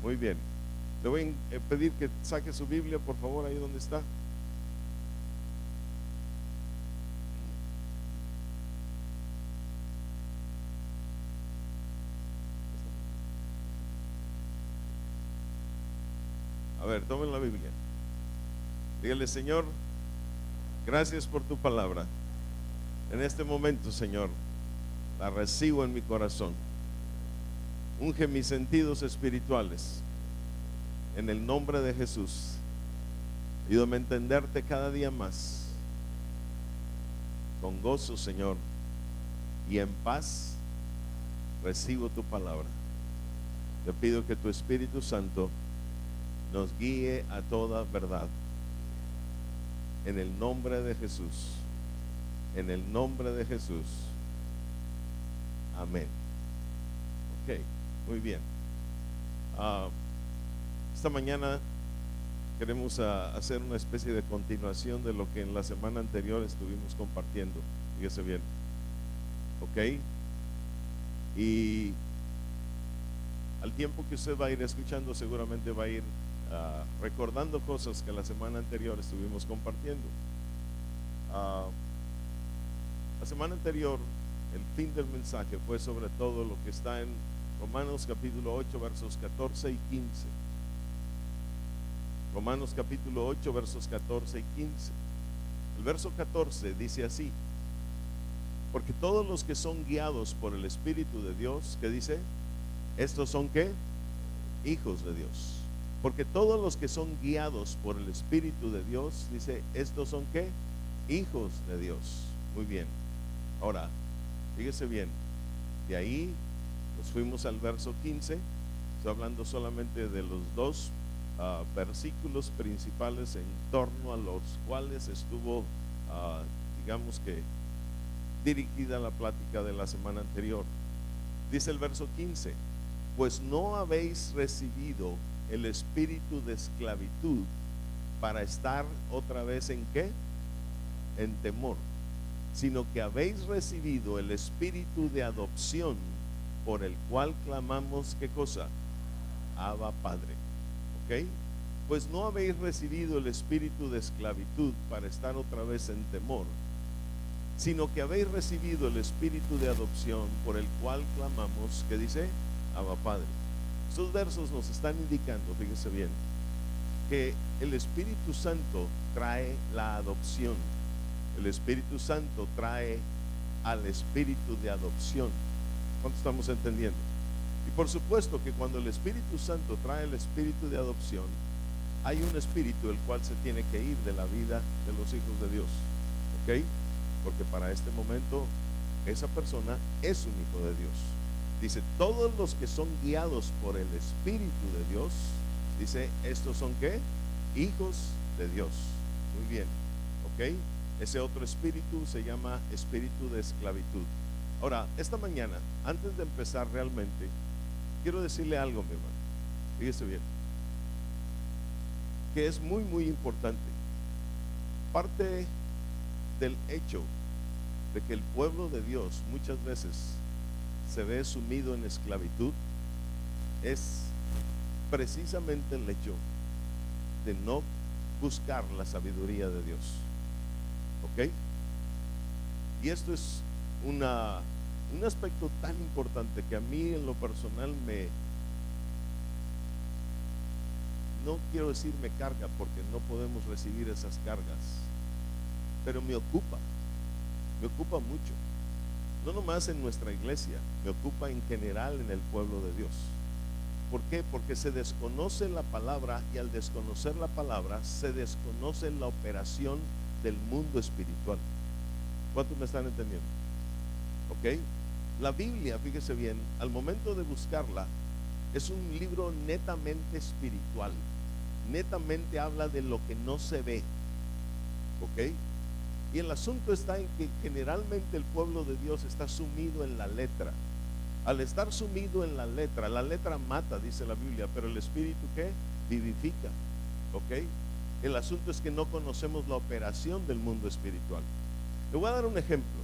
Muy bien. Le voy a pedir que saque su Biblia, por favor, ahí donde está. A ver, tomen la Biblia. Dígale, Señor, gracias por tu palabra. En este momento, Señor, la recibo en mi corazón. Unge mis sentidos espirituales. En el nombre de Jesús. Ayúdame a entenderte cada día más. Con gozo, Señor, y en paz recibo tu palabra. Te pido que tu Espíritu Santo nos guíe a toda verdad. En el nombre de Jesús. En el nombre de Jesús. Amén. Ok, muy bien. Esta mañana queremos hacer una especie de continuación de lo que en la semana anterior estuvimos compartiendo. Fíjese bien. Ok. Y al tiempo que usted va a ir escuchando, seguramente va a ir recordando cosas que la semana anterior estuvimos compartiendo. La semana anterior, el fin del mensaje fue sobre todo lo que está en Romanos capítulo 8, versos 14 y 15. Romanos capítulo 8, versos 14 y 15. El verso 14 dice así: porque todos los que son guiados por el Espíritu de Dios, ¿qué dice? Estos son ¿qué? Hijos de Dios. Porque todos los que son guiados por el Espíritu de Dios, dice, estos son ¿qué? Hijos de Dios. Muy bien. Ahora, fíjese bien, de ahí nos fuimos al verso 15. Estoy hablando solamente de los dos versículos principales en torno a los cuales estuvo, digamos que, dirigida la plática de la semana anterior. Dice el verso 15: pues no habéis recibido el espíritu de esclavitud para estar otra vez ¿en qué? En temor, sino que habéis recibido el espíritu de adopción, por el cual clamamos, ¿qué cosa? Abba, Padre. ¿Ok? Pues no habéis recibido el espíritu de esclavitud para estar otra vez en temor, sino que habéis recibido el espíritu de adopción, por el cual clamamos, ¿qué dice? Abba, Padre. Estos versos nos están indicando, fíjese bien, que el Espíritu Santo trae la adopción. El Espíritu Santo trae al espíritu de adopción. ¿Cuánto estamos entendiendo? Y por supuesto que cuando el Espíritu Santo trae el espíritu de adopción, hay un espíritu el cual se tiene que ir de la vida de los hijos de Dios. ¿Ok? Porque para este momento esa persona es un hijo de Dios. Dice, todos los que son guiados por el Espíritu de Dios, dice, estos son ¿qué? Hijos de Dios. Muy bien. ¿Ok? Ese otro espíritu se llama espíritu de esclavitud. Ahora, esta mañana, antes de empezar realmente, quiero decirle algo, mi hermano. Fíjese bien, que es muy, muy importante. Parte del hecho de que el pueblo de Dios muchas veces se ve sumido en esclavitud es precisamente el hecho de no buscar la sabiduría de Dios. ¿Ok? Y esto es un aspecto tan importante que a mí en lo personal no quiero decir me carga, porque no podemos recibir esas cargas, pero me ocupa mucho. No nomás en nuestra iglesia, me ocupa en general en el pueblo de Dios. ¿Por qué? Porque se desconoce la palabra, y al desconocer la palabra se desconoce la operación del mundo espiritual. ¿Cuántos me están entendiendo? ¿Ok? La Biblia, fíjese bien, al momento de buscarla, es un libro netamente espiritual. Netamente habla de lo que no se ve. ¿Ok? Y el asunto está en que generalmente el pueblo de Dios está sumido en la letra. Al estar sumido en la letra mata, dice la Biblia, pero el Espíritu ¿qué? Vivifica. ¿Ok? El asunto es que no conocemos la operación del mundo espiritual. Le voy a dar un ejemplo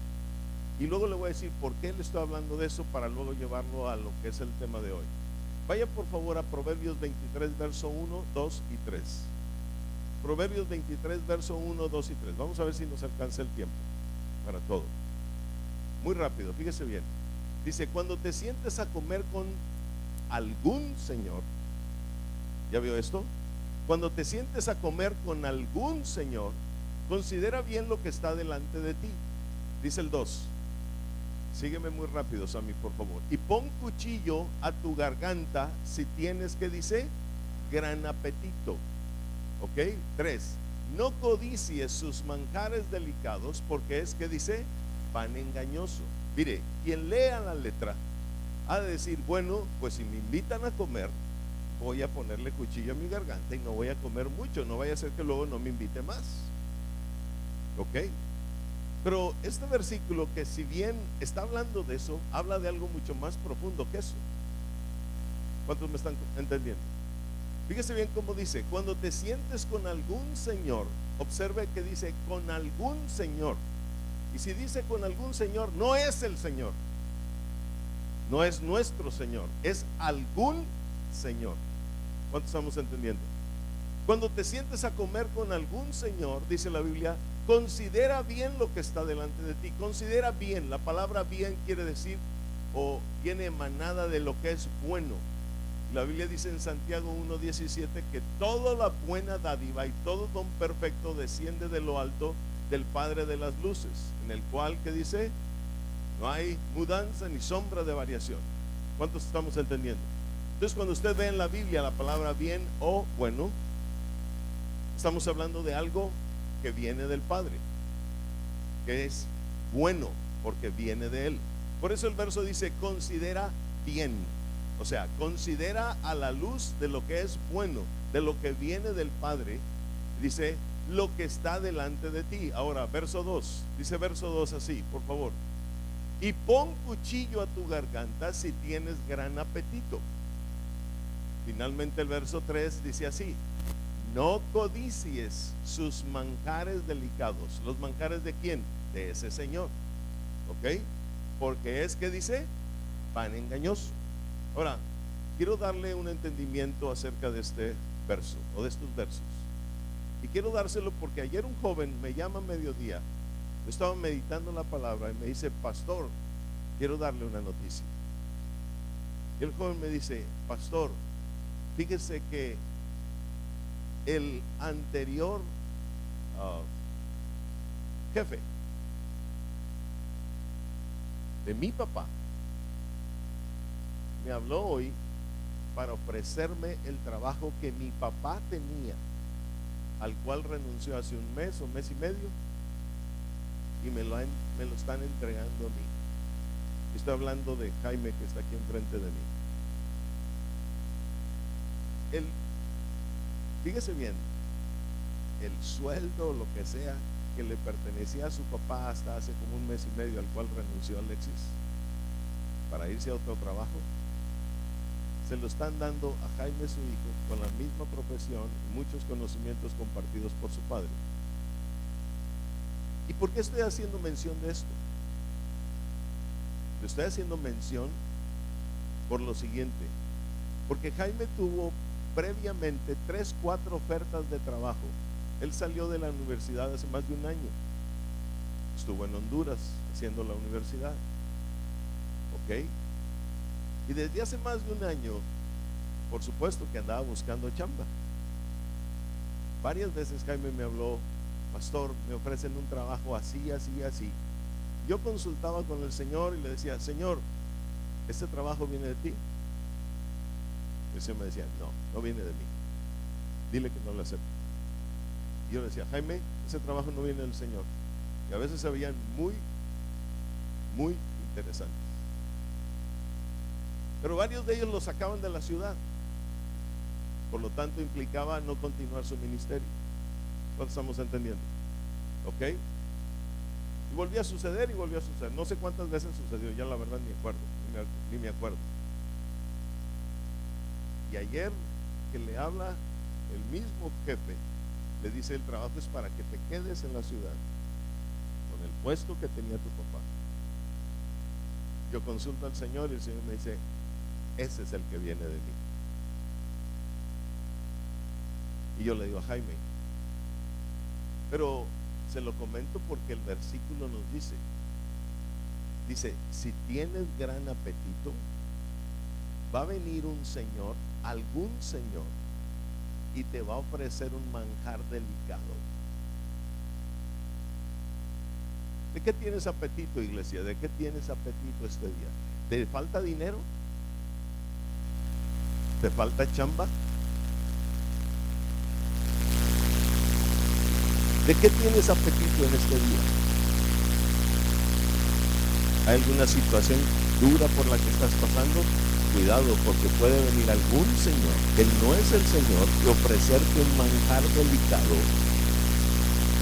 y luego le voy a decir por qué le estoy hablando de eso, para luego llevarlo a lo que es el tema de hoy. Vaya por favor a Proverbios 23, verso 1, 2 y 3. Proverbios 23, verso 1, 2 y 3. Vamos a ver si nos alcanza el tiempo para todo. Muy rápido, fíjese bien. Dice, cuando te sientes a comer con algún señor, ¿ya vio esto? Cuando te sientes a comer con algún señor, considera bien lo que está delante de ti. Dice el 2. Sígueme muy rápido, Sammy, por favor. Y pon cuchillo a tu garganta si tienes, que dice, gran apetito. Ok. 3. No codicies sus manjares delicados, porque es, que dice, pan engañoso. Mire, quien lea la letra ha de decir, bueno, pues si me invitan a comer, voy a ponerle cuchillo a mi garganta y no voy a comer mucho, no vaya a ser que luego no me invite más. Ok. Pero este versículo, que si bien está hablando de eso, habla de algo mucho más profundo que eso. ¿Cuántos me están entendiendo? Fíjese bien cómo dice, cuando te sientes con algún señor, observe que dice con algún señor. Y si dice con algún señor, no es el Señor, no es nuestro Señor, es algún señor. ¿Cuántos estamos entendiendo? Cuando te sientes a comer con algún señor, dice la Biblia, considera bien lo que está delante de ti. Considera bien, la palabra bien quiere decir, o viene emanada de lo que es bueno. La Biblia dice en Santiago 1:17 que toda la buena dádiva y todo don perfecto desciende de lo alto, del Padre de las luces, en el cual, que dice, no hay mudanza ni sombra de variación. ¿Cuántos estamos entendiendo? Entonces, cuando usted ve en la Biblia la palabra bien o bueno, estamos hablando de algo que viene del Padre, que es bueno porque viene de Él. Por eso el verso dice, considera bien. O sea, considera a la luz de lo que es bueno, de lo que viene del Padre. Dice, lo que está delante de ti. Ahora, verso 2, dice verso 2 así, por favor. Y pon cuchillo a tu garganta si tienes gran apetito. Finalmente el verso 3 dice así, no codicies sus manjares delicados. ¿Los manjares de quién? De ese Señor. ¿Ok? Porque es, que dice, pan engañoso. Ahora, quiero darle un entendimiento acerca de este verso, o de estos versos. Y quiero dárselo porque ayer un joven me llama a mediodía. Yo estaba meditando la palabra y me dice, pastor, quiero darle una noticia. Y el joven me dice, pastor, fíjese que el anterior jefe de mi papá me habló hoy para ofrecerme el trabajo que mi papá tenía, al cual renunció hace un mes o mes y medio, y me lo están entregando a mí. Estoy hablando de Jaime, que está aquí enfrente de mí. Fíjese bien, el sueldo, lo que sea, que le pertenecía a su papá hasta hace como un mes y medio, al cual renunció Alexis para irse a otro trabajo, se lo están dando a Jaime, su hijo, con la misma profesión y muchos conocimientos compartidos por su padre. ¿Y por qué estoy haciendo mención de esto? Le estoy haciendo mención por lo siguiente, porque Jaime tuvo previamente 3, 4 ofertas de trabajo. Él salió de la universidad hace más de un año, estuvo en Honduras haciendo la universidad, ¿ok? Y desde hace más de un año, por supuesto que andaba buscando chamba. Varias veces Jaime me habló, pastor, me ofrecen un trabajo así, así, así. Yo consultaba con el Señor y le decía, Señor, ¿este trabajo viene de ti? Y el Señor me decía, no viene de mí. Dile que no lo acepto. Y yo le decía, Jaime, ese trabajo no viene del Señor. Y a veces se veían muy, muy interesantes. Pero varios de ellos los sacaban de la ciudad. Por lo tanto, implicaba no continuar su ministerio. ¿Cuánto estamos entendiendo? ¿Ok? Y volvió a suceder y volvió a suceder. No sé cuántas veces sucedió, ya la verdad ni me acuerdo. Y ayer que le habla el mismo jefe, le dice, el trabajo es para que te quedes en la ciudad con el puesto que tenía tu papá. Yo consulto al Señor y el Señor me dice, ese es el que viene de mí. Y yo le digo a Jaime, pero se lo comento porque el versículo nos dice, si tienes gran apetito, va a venir un señor, algún señor, y te va a ofrecer un manjar delicado. ¿De qué tienes apetito, iglesia? ¿De qué tienes apetito este día? ¿Te falta dinero? ¿Te falta chamba? ¿De qué tienes apetito en este día? ¿Hay alguna situación dura por la que estás pasando? Cuidado, porque puede venir algún señor que no es el Señor y ofrecerte un manjar delicado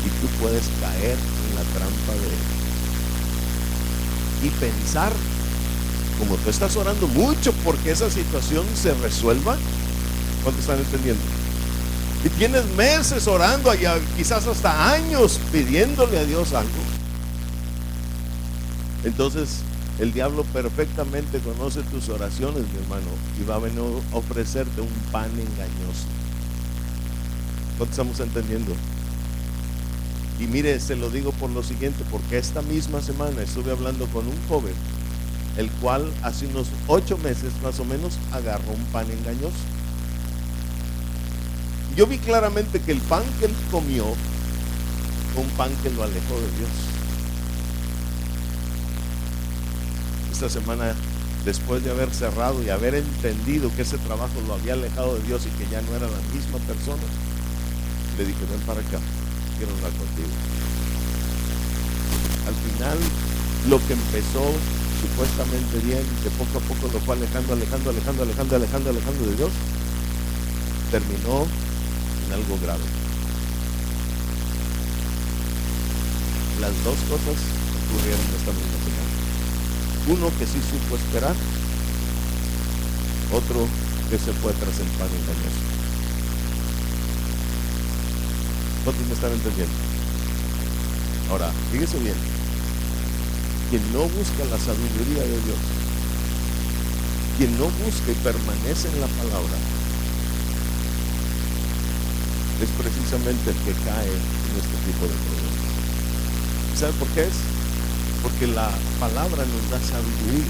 y tú puedes caer en la trampa de él y pensar, como tú estás orando mucho porque esa situación se resuelva. ¿Cuántos están entendiendo? Y tienes meses orando allá, quizás hasta años pidiéndole a Dios algo. Entonces el diablo perfectamente conoce tus oraciones, mi hermano, y va a venir a ofrecerte un pan engañoso. ¿Cuántos estamos entendiendo? Y mire, se lo digo por lo siguiente, porque esta misma semana estuve hablando con un joven, el cual hace unos 8 meses más o menos agarró un pan engañoso. Yo vi claramente que el pan que él comió fue un pan que lo alejó de Dios. Esta semana, después de haber cerrado y haber entendido que ese trabajo lo había alejado de Dios y que ya no era la misma persona, le dije, ven para acá, quiero hablar contigo. Al final, lo que empezó supuestamente bien, que poco a poco lo fue alejando de Dios, terminó en algo grave. Las dos cosas ocurrieron esta misma semana. Uno que sí supo esperar, otro que se fue tras el pan engañoso. ¿Cuántos me están entendiendo? Ahora, fíjese bien, quien no busca la sabiduría de Dios, quien no busca y permanece en la palabra, es precisamente el que cae en este tipo de problemas. ¿Sabe por qué es? Porque la palabra nos da sabiduría.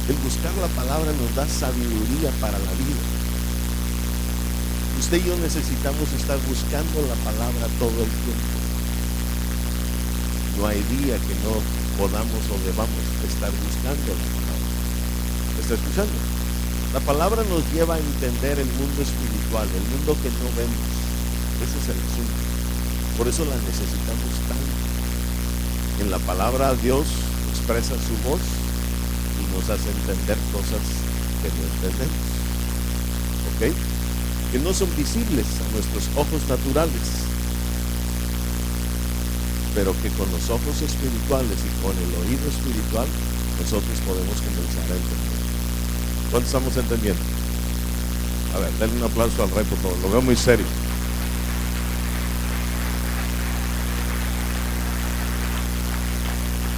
El buscar la palabra nos da sabiduría para la vida. Usted y yo necesitamos estar buscando la palabra todo el tiempo. No hay día que no podamos o debamos estar buscando la palabra. ¿Me está escuchando? La palabra nos lleva a entender el mundo espiritual, el mundo que no vemos. Ese es el asunto. Por eso la necesitamos tanto. En la palabra Dios expresa su voz y nos hace entender cosas que no entendemos. ¿Ok? Que no son visibles a nuestros ojos naturales, pero que con los ojos espirituales y con el oído espiritual nosotros podemos comenzar a entender. ¿Cuántos estamos entendiendo? A ver, denle un aplauso al rey, por favor, lo veo muy serio.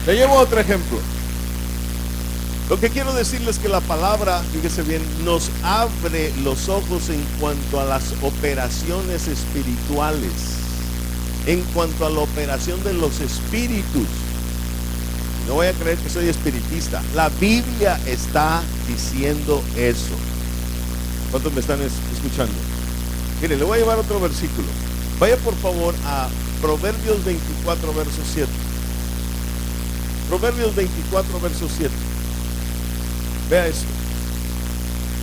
Le llevo otro ejemplo. Lo que quiero decirles es que la palabra, fíjese bien, nos abre los ojos en cuanto a las operaciones espirituales, en cuanto a la operación de los espíritus. No voy a creer que soy espiritista. La Biblia está diciendo eso. ¿Cuántos me están escuchando? Mire, le voy a llevar otro versículo. Vaya por favor a Proverbios 24, verso 7. Proverbios 24, verso 7. Vea esto.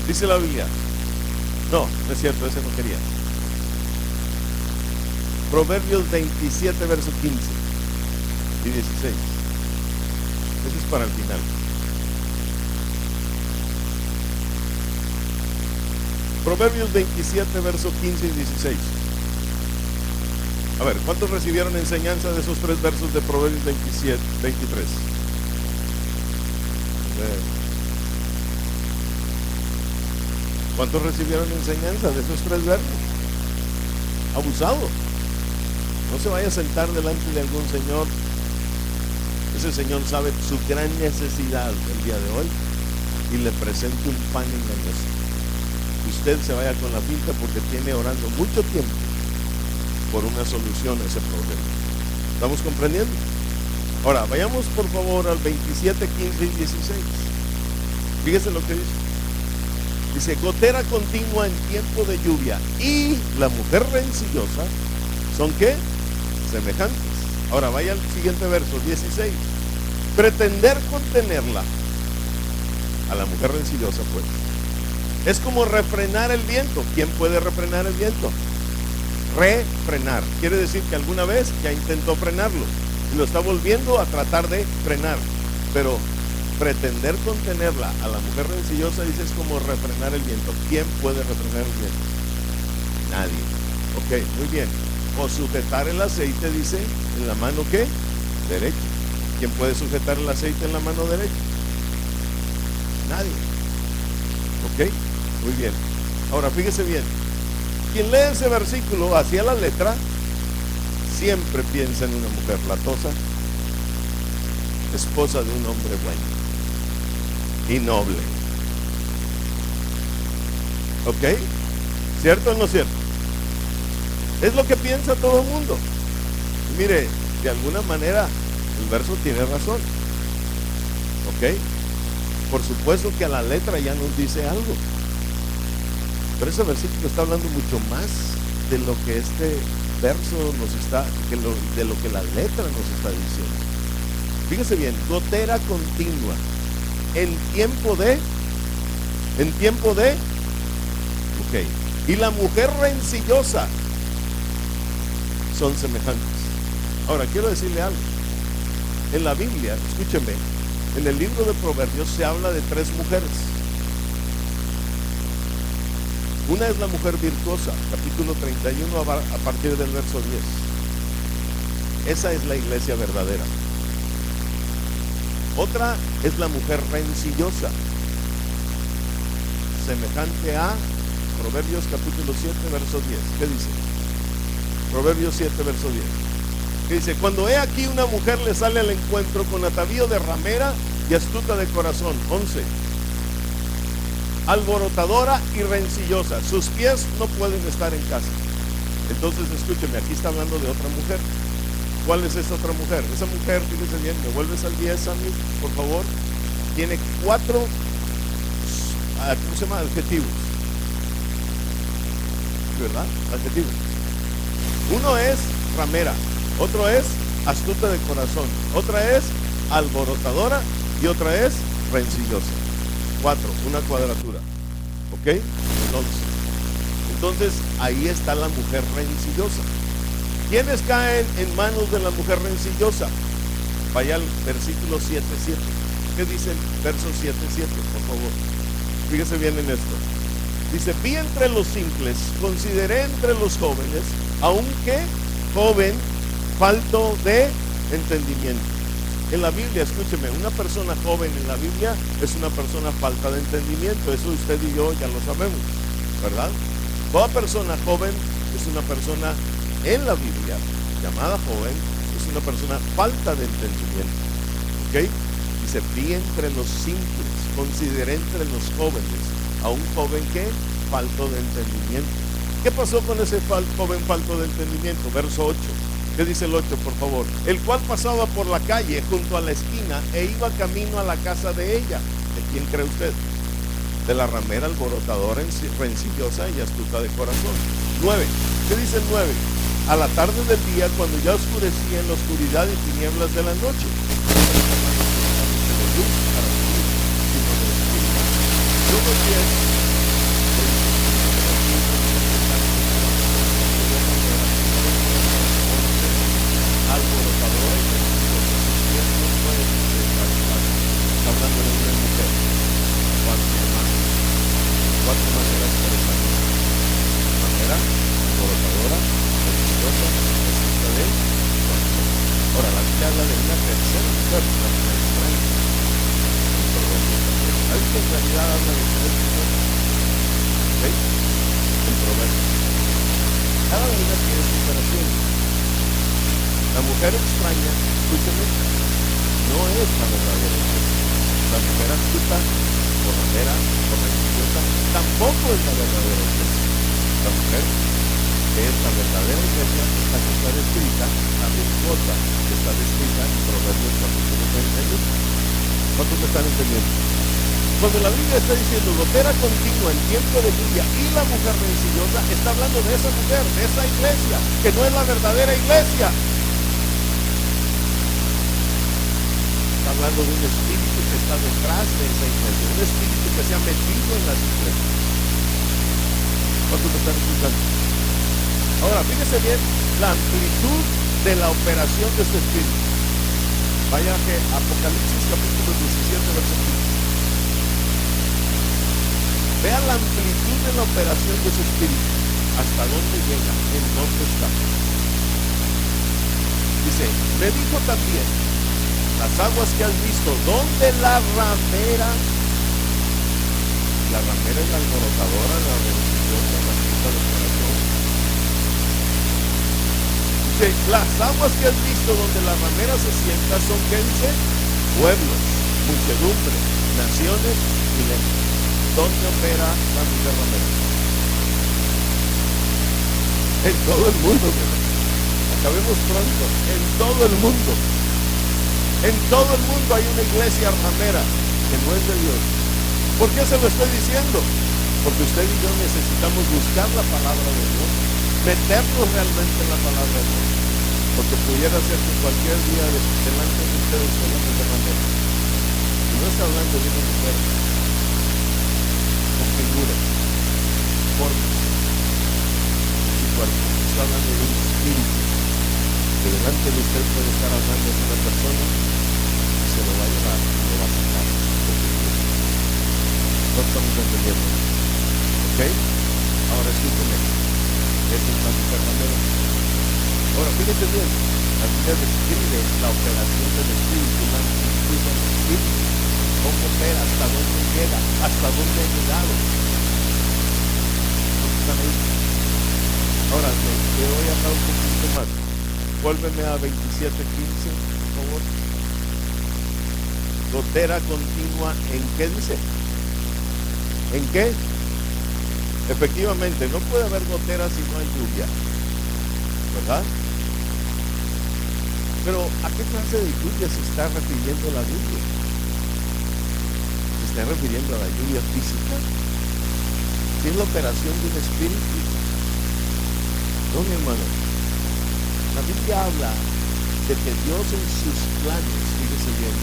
Dice la Biblia. No, no es cierto, ese no quería. Proverbios 27, verso 15 y 16. Eso es para el final. Proverbios 27, verso 15 y 16. A ver, ¿cuántos recibieron enseñanza de esos 3 versos de Proverbios 27, 23? ¿Cuántos recibieron enseñanza de esos 3 versos? Abusado. No se vaya a sentar delante de algún señor. Ese señor sabe su gran necesidad el día de hoy y le presente un pan engañoso. Usted se vaya con la finta porque tiene orando mucho tiempo por una solución a ese problema. ¿Estamos comprendiendo? Ahora, vayamos por favor al 27, 15 y 16. Fíjese lo que dice. Dice, gotera continua en tiempo de lluvia y la mujer rencillosa, ¿son qué? Semejantes. Ahora, vaya al siguiente verso, 16. Pretender contenerla, a la mujer rencillosa, pues, es como refrenar el viento. ¿Quién puede refrenar el viento? Refrenar. Quiere decir que alguna vez ya intentó frenarlo y lo está volviendo a tratar de frenar. Pero pretender contenerla a la mujer rencillosa, dice, es como refrenar el viento. ¿Quién puede refrenar el viento? Nadie. Ok, muy bien. O sujetar el aceite, dice, en la mano ¿qué? Derecha. ¿Quién puede sujetar el aceite en la mano derecha? Nadie. Ok, muy bien. Ahora fíjese bien. Quien lee ese versículo hacia la letra siempre piensa en una mujer latosa, esposa de un hombre bueno y noble. ¿Ok? ¿Cierto o no cierto? Es lo que piensa todo el mundo. Y mire, de alguna manera el verso tiene razón. ¿Ok? Por supuesto que a la letra ya nos dice algo. Pero ese versículo está hablando mucho más de lo que este verso nos está, de lo que la letra nos está diciendo. Fíjese bien, gotera continua, en tiempo de, ok, y la mujer rencillosa son semejantes. Ahora, quiero decirle algo. En la Biblia, escúcheme, en el libro de Proverbios se habla de 3 mujeres. Una es la mujer virtuosa, capítulo 31 a partir del verso 10. Esa es la iglesia verdadera. Otra es la mujer rencillosa, semejante a Proverbios capítulo 7, verso 10. ¿Qué dice? Proverbios 7, verso 10. Que dice, cuando he aquí una mujer le sale al encuentro con atavío de ramera y astuta de corazón. 11. Alborotadora y rencillosa, sus pies no pueden estar en casa. Entonces escúcheme, aquí está hablando de otra mujer. ¿Cuál es esa otra mujer? Esa mujer, fíjense bien, me vuelves al 10, Sammy, por favor. Tiene 4, ¿cómo se llama? Adjetivos. ¿Verdad? Adjetivos. Uno es ramera, otro es astuta de corazón, otra es alborotadora y otra es rencillosa. 4, una cuadratura. ¿Ok? 11. Entonces, ahí está la mujer rencillosa. ¿Quiénes caen en manos de la mujer rencillosa? Vaya al versículo 7:7. ¿Qué dice el verso 7:7, por favor? Fíjese bien en esto. Dice, vi entre los simples, consideré entre los jóvenes, aunque joven, falto de entendimiento. En la Biblia, escúcheme, una persona joven en la Biblia es una persona falta de entendimiento. Eso usted y yo ya lo sabemos, ¿verdad? Toda persona joven es una persona en la Biblia llamada joven, es una persona falta de entendimiento. ¿Ok? Dice, vi entre los simples, consideré entre los jóvenes a un joven que falto de entendimiento. ¿Qué pasó con ese joven falto de entendimiento? Verso 8. ¿Qué dice el 8, por favor? El cual pasaba por la calle junto a la esquina e iba camino a la casa de ella. ¿De quién cree usted? De la ramera alborotadora, rencillosa y astuta de corazón. 9. ¿Qué dice el 9? A la tarde del día, cuando ya oscurecía en la oscuridad y tinieblas de la noche. Número 10. Alborotadora y rencillosa. Está hablando de una mujer. 4 maneras interesantes. Manera, alborotadora, rencillosa, astuta de corazón. Ahora, la Biblia habla de una tercera mujer, una mujer extraña. La Biblia en realidad habla de 3 mujeres. ¿Ok? En Proverbios. Cada una tiene su operación. La mujer extraña, escúcheme, no es la verdadera. La mujer astuta por ramera, por religiosa, tampoco es la verdadera iglesia. La mujer es la verdadera iglesia, es la que está descrita, la virtuosa que está descrita en Proverbios capítulo 31. ¿Cuántos me están entendiendo? Cuando la Biblia está diciendo gotera continua en tiempo de lluvia y la mujer rencillosa, está hablando de esa mujer, de esa iglesia, que no es la verdadera iglesia. Está hablando de un espíritu que está detrás de esa iglesia, un espíritu que se ha metido en las iglesias. ¿Cuántos me están escuchando? Ahora, fíjese bien la amplitud de la operación de este espíritu. Vaya que Apocalipsis capítulo 17, verso 15. Vea la amplitud de la operación de ese espíritu. Hasta dónde llega, en dónde está. Dice, me dijo también, las aguas que has visto, ¿dónde la ramera es la alborotadora, la religiosa, la puta del corazón? Dice, las aguas que has visto donde la ramera se sienta son, ¿qué dice? Pueblos, muchedumbre, naciones y lenguas. ¿Dónde opera la mujer ramera? En todo el mundo, ¿verdad? Acabemos pronto, en todo el mundo. En todo el mundo hay una iglesia ramera que no es de Dios. ¿Por qué se lo estoy diciendo? Porque usted y yo necesitamos buscar la palabra de Dios, meternos realmente en la palabra de Dios, porque pudiera ser que cualquier día delante de ustedes sea una mujer ramera. Y no está hablando de una mujer con figura, forma, su cuerpo. Está hablando de un espíritu que delante de usted puede estar hablando de una persona y se lo va a llevar y lo va a sacar. No estamos entendiendo. ¿Ok? Ahora escúcheme. Esta es la mujer ramera. Ahora fíjese bien. La Biblia describe la operación del espíritu, la amplitud del espíritu, cómo opera, hasta dónde llega, hasta dónde ha llegado. ¿Están ahí? Ahora, le voy a hablar un poquito más. Vuélveme a 27:15, por favor. Gotera continua, ¿en qué dice? ¿En qué? Efectivamente, no puede haber gotera si no hay lluvia, ¿verdad? Pero ¿a qué clase de lluvia se está refiriendo la Biblia? ¿Se está refiriendo a la lluvia física? ¿Si es la operación de un espíritu? No, mi hermano. La Biblia habla de que Dios en sus planes, fíjese bien,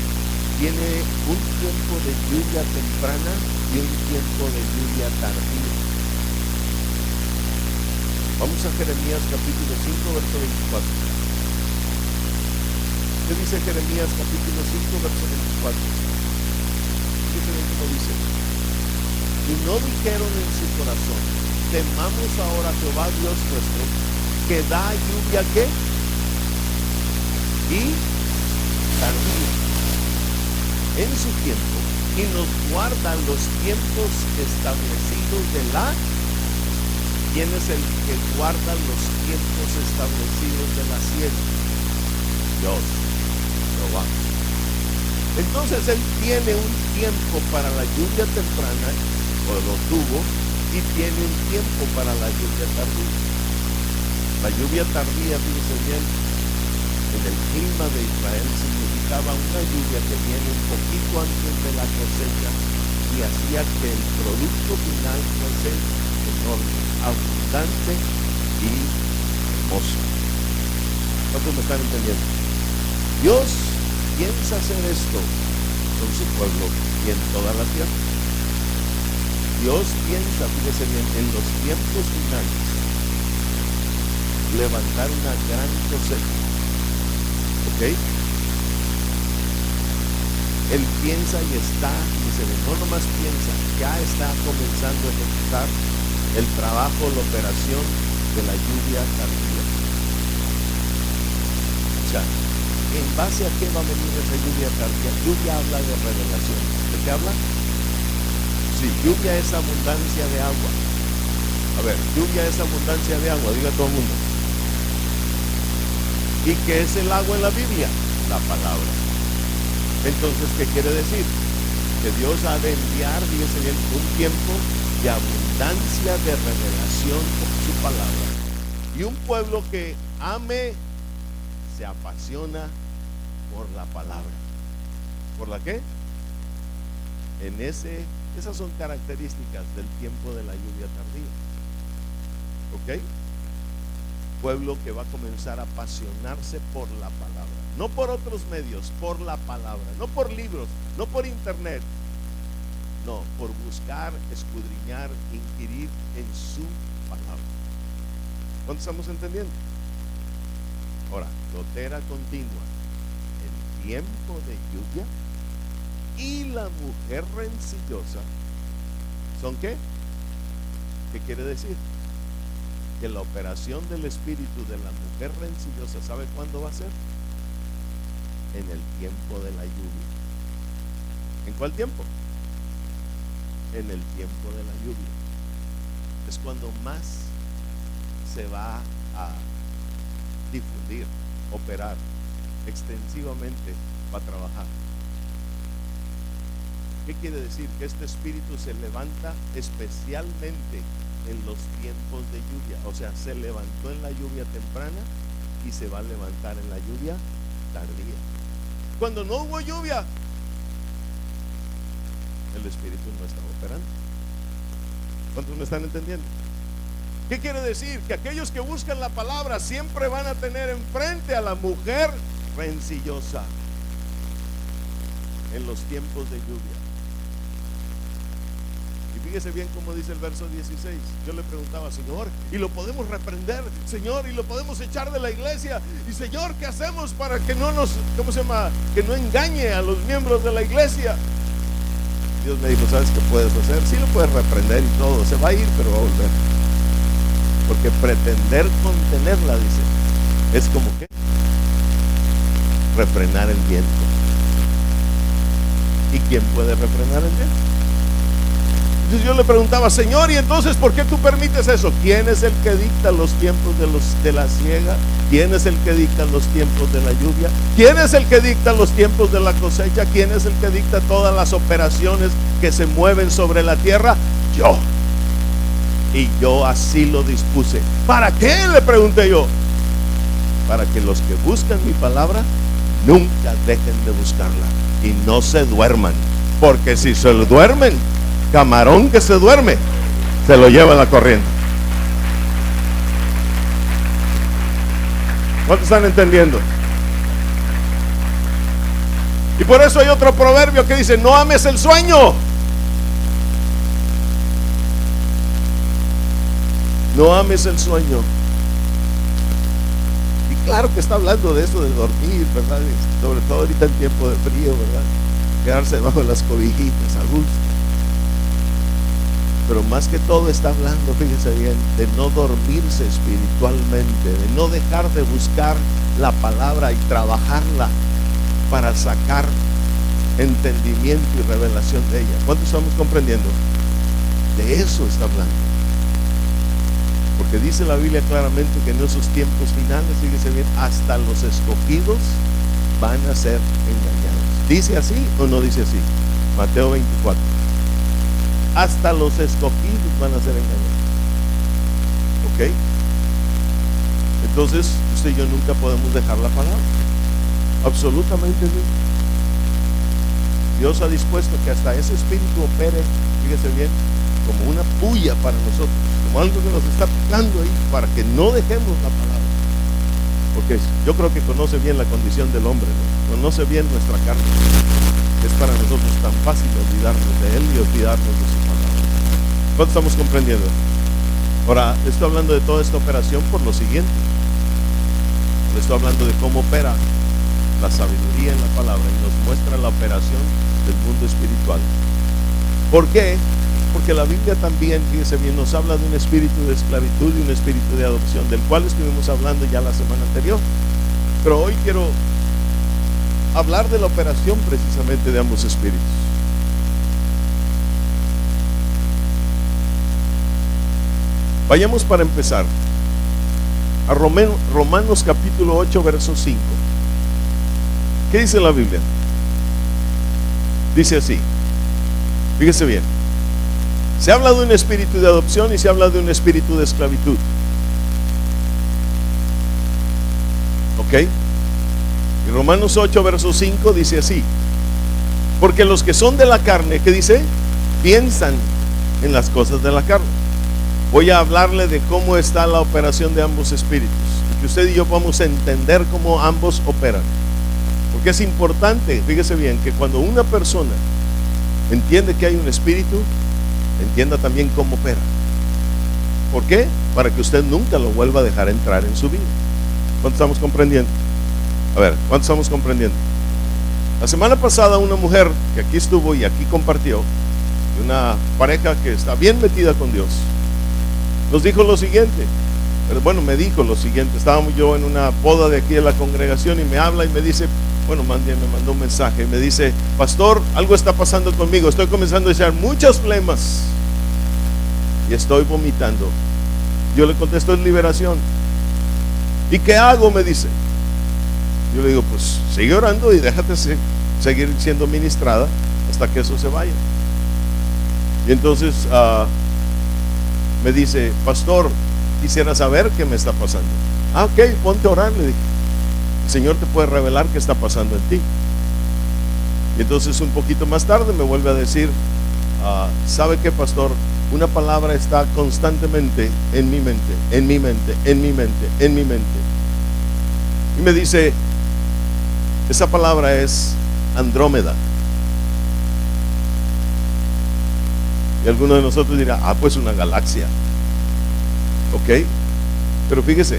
tiene un tiempo de lluvia temprana y un tiempo de lluvia tardía. Vamos a Jeremías capítulo 5, verso 24. ¿Qué dice Jeremías capítulo 5, verso 24? Fíjese bien cómo dice. Y no dijeron en su corazón, temamos ahora a Jehová Dios nuestro, que da lluvia ¿qué? Y tardía en su tiempo, y nos guarda los tiempos establecidos de la. ¿Quién es el que guarda los tiempos establecidos de la siembra? Dios, Jehová. Entonces Él tiene un tiempo para la lluvia temprana, o lo tuvo, y tiene un tiempo para la lluvia tardía. La lluvia tardía, fíjense bien, en el clima de Israel significaba una lluvia que viene un poquito antes de la cosecha y hacía que el producto final fuese enorme, abundante y hermoso. ¿Cuántos me están entendiendo? Dios piensa hacer esto con su pueblo y en toda la tierra. Dios piensa, fíjese bien, en los tiempos finales levantar una gran cosecha. ¿Ok? Él piensa y está, dice, no nomás piensa, ya está comenzando a ejecutar el trabajo, la operación de la lluvia tardía. O sea, ¿en base a qué va a venir esa lluvia tardía? Lluvia habla de revelación. ¿De qué habla? Sí, lluvia es abundancia de agua. A ver, lluvia es abundancia de agua, diga todo el mundo. ¿Y qué es el agua en la Biblia? La palabra. Entonces, ¿qué quiere decir? que Dios ha de enviar, fíjese bien, un tiempo de abundancia de revelación por su palabra. Y un pueblo que ame, se apasiona por la palabra. ¿Por la qué? Esas son características del tiempo de la lluvia tardía. ¿Ok? Pueblo que va a comenzar a apasionarse por la palabra, no por otros medios, por la palabra, no por libros, no por internet, no, por buscar, escudriñar, inquirir en su palabra. ¿Cuánto estamos entendiendo? Ahora, gotera continua, el tiempo de lluvia y la mujer rencillosa, ¿son qué? ¿Qué quiere decir? Que la operación del espíritu de la mujer rencillosa, ¿sabe cuándo va a ser? En el tiempo de la lluvia. ¿En cuál tiempo? En el tiempo de la lluvia. Es cuando más se va a difundir, operar, extensivamente va a trabajar. ¿Qué quiere decir? Que este espíritu se levanta especialmente en los tiempos de lluvia. O sea, se levantó en la lluvia temprana y se va a levantar en la lluvia tardía. Cuando no hubo lluvia, el espíritu no estaba operando. ¿Cuántos me están entendiendo? ¿Qué quiere decir? Que aquellos que buscan la palabra siempre van a tener enfrente a la mujer rencillosa en los tiempos de lluvia. Y fíjese bien cómo dice el verso 16. Yo le preguntaba, Señor, ¿y lo podemos reprender? Señor, ¿y lo podemos echar de la iglesia? Y Señor, ¿qué hacemos para que no nos, que no engañe a los miembros de la iglesia? Dios me dijo, ¿sabes qué puedes hacer? Sí, lo puedes reprender y todo, se va a ir, pero va a volver. Porque pretender contenerla, dice, es como que refrenar el viento. ¿Y quién puede refrenar el viento? Entonces yo le preguntaba, Señor, ¿y entonces por qué tú permites eso? ¿Quién es el que dicta los tiempos de la siega? ¿Quién es el que dicta los tiempos de la lluvia? ¿Quién es el que dicta los tiempos de la cosecha? ¿Quién es el que dicta todas las operaciones que se mueven sobre la tierra? Yo. Y yo así lo dispuse. ¿Para qué? Le pregunté yo. Para que los que buscan mi palabra nunca dejen de buscarla y no se duerman. Porque si se duermen, camarón que se duerme, se lo lleva la corriente. ¿Cuántos están entendiendo? Y por eso hay otro proverbio que dice, no ames el sueño. No ames el sueño. Y claro que está hablando de eso de dormir, ¿verdad? Sobre todo ahorita en tiempo de frío, ¿verdad? Quedarse debajo de las cobijitas a gusto. Pero más que todo está hablando, fíjese bien, de no dormirse espiritualmente, de no dejar de buscar la palabra y trabajarla para sacar entendimiento y revelación de ella. ¿Cuánto estamos comprendiendo? De eso está hablando. Porque dice la Biblia claramente que en esos tiempos finales, fíjese bien, hasta los escogidos van a ser engañados. ¿Dice así o no dice así? Mateo 24. Hasta los escogidos van a ser engañados. ¿Ok? Entonces, usted y yo nunca podemos dejar la palabra. Absolutamente no. Dios ha dispuesto que hasta ese espíritu opere, fíjese bien, como una puya para nosotros, como algo que nos está picando ahí, para que no dejemos la palabra. Porque yo creo que conoce bien la condición del hombre, ¿no? Conoce bien nuestra carne. Es para nosotros tan fácil olvidarnos de Él y olvidarnos de su palabra. ¿Cuánto estamos comprendiendo? Ahora, estoy hablando de toda esta operación por lo siguiente. Le estoy hablando de cómo opera la sabiduría en la palabra y nos muestra la operación del mundo espiritual. ¿Por qué? Porque la Biblia también, fíjese bien, nos habla de un espíritu de esclavitud y un espíritu de adopción, del cual estuvimos hablando ya la semana anterior. Pero hoy quiero hablar de la operación precisamente de ambos espíritus. Vayamos para empezar a Romanos capítulo 8, verso 5. ¿Qué dice la Biblia? Dice así: Fíjese bien. Se habla de un espíritu de adopción y se habla de un espíritu de esclavitud. ¿Ok? Y Romanos 8, verso 5 dice así: porque los que son de la carne, ¿qué dice? Piensan en las cosas de la carne. Voy a hablarle de cómo está la operación de ambos espíritus, y que usted y yo vamos a entender cómo ambos operan. Porque es importante, fíjese bien, que cuando una persona entiende que hay un espíritu, entienda también cómo opera. ¿Por qué? Para que usted nunca lo vuelva a dejar entrar en su vida. ¿Cuánto estamos comprendiendo? A ver, ¿cuánto estamos comprendiendo? La semana pasada una mujer que aquí estuvo y aquí compartió, una pareja que está bien metida con Dios, nos dijo lo siguiente. Bueno, me dijo lo siguiente. Estábamos yo en una boda de aquí de la congregación y me habla y me dice, bueno, me mandó un mensaje y me dice: pastor, algo está pasando conmigo, estoy comenzando a echar muchas flemas y estoy vomitando. Yo le contesto: es liberación. ¿Y qué hago?, me dice. Yo le digo: pues sigue orando y déjate seguir siendo ministrada hasta que eso se vaya. Y entonces me dice: pastor, quisiera saber qué me está pasando. Ah, ok, ponte a orar, le dije. El Señor te puede revelar qué está pasando en ti. Y entonces un poquito más tarde me vuelve a decir: ¿sabe qué, pastor? Una palabra está constantemente en mi mente, en mi mente, en mi mente, en mi mente. Y me dice: esa palabra es Andrómeda. Y alguno de nosotros dirá: pues una galaxia. Ok, pero fíjese,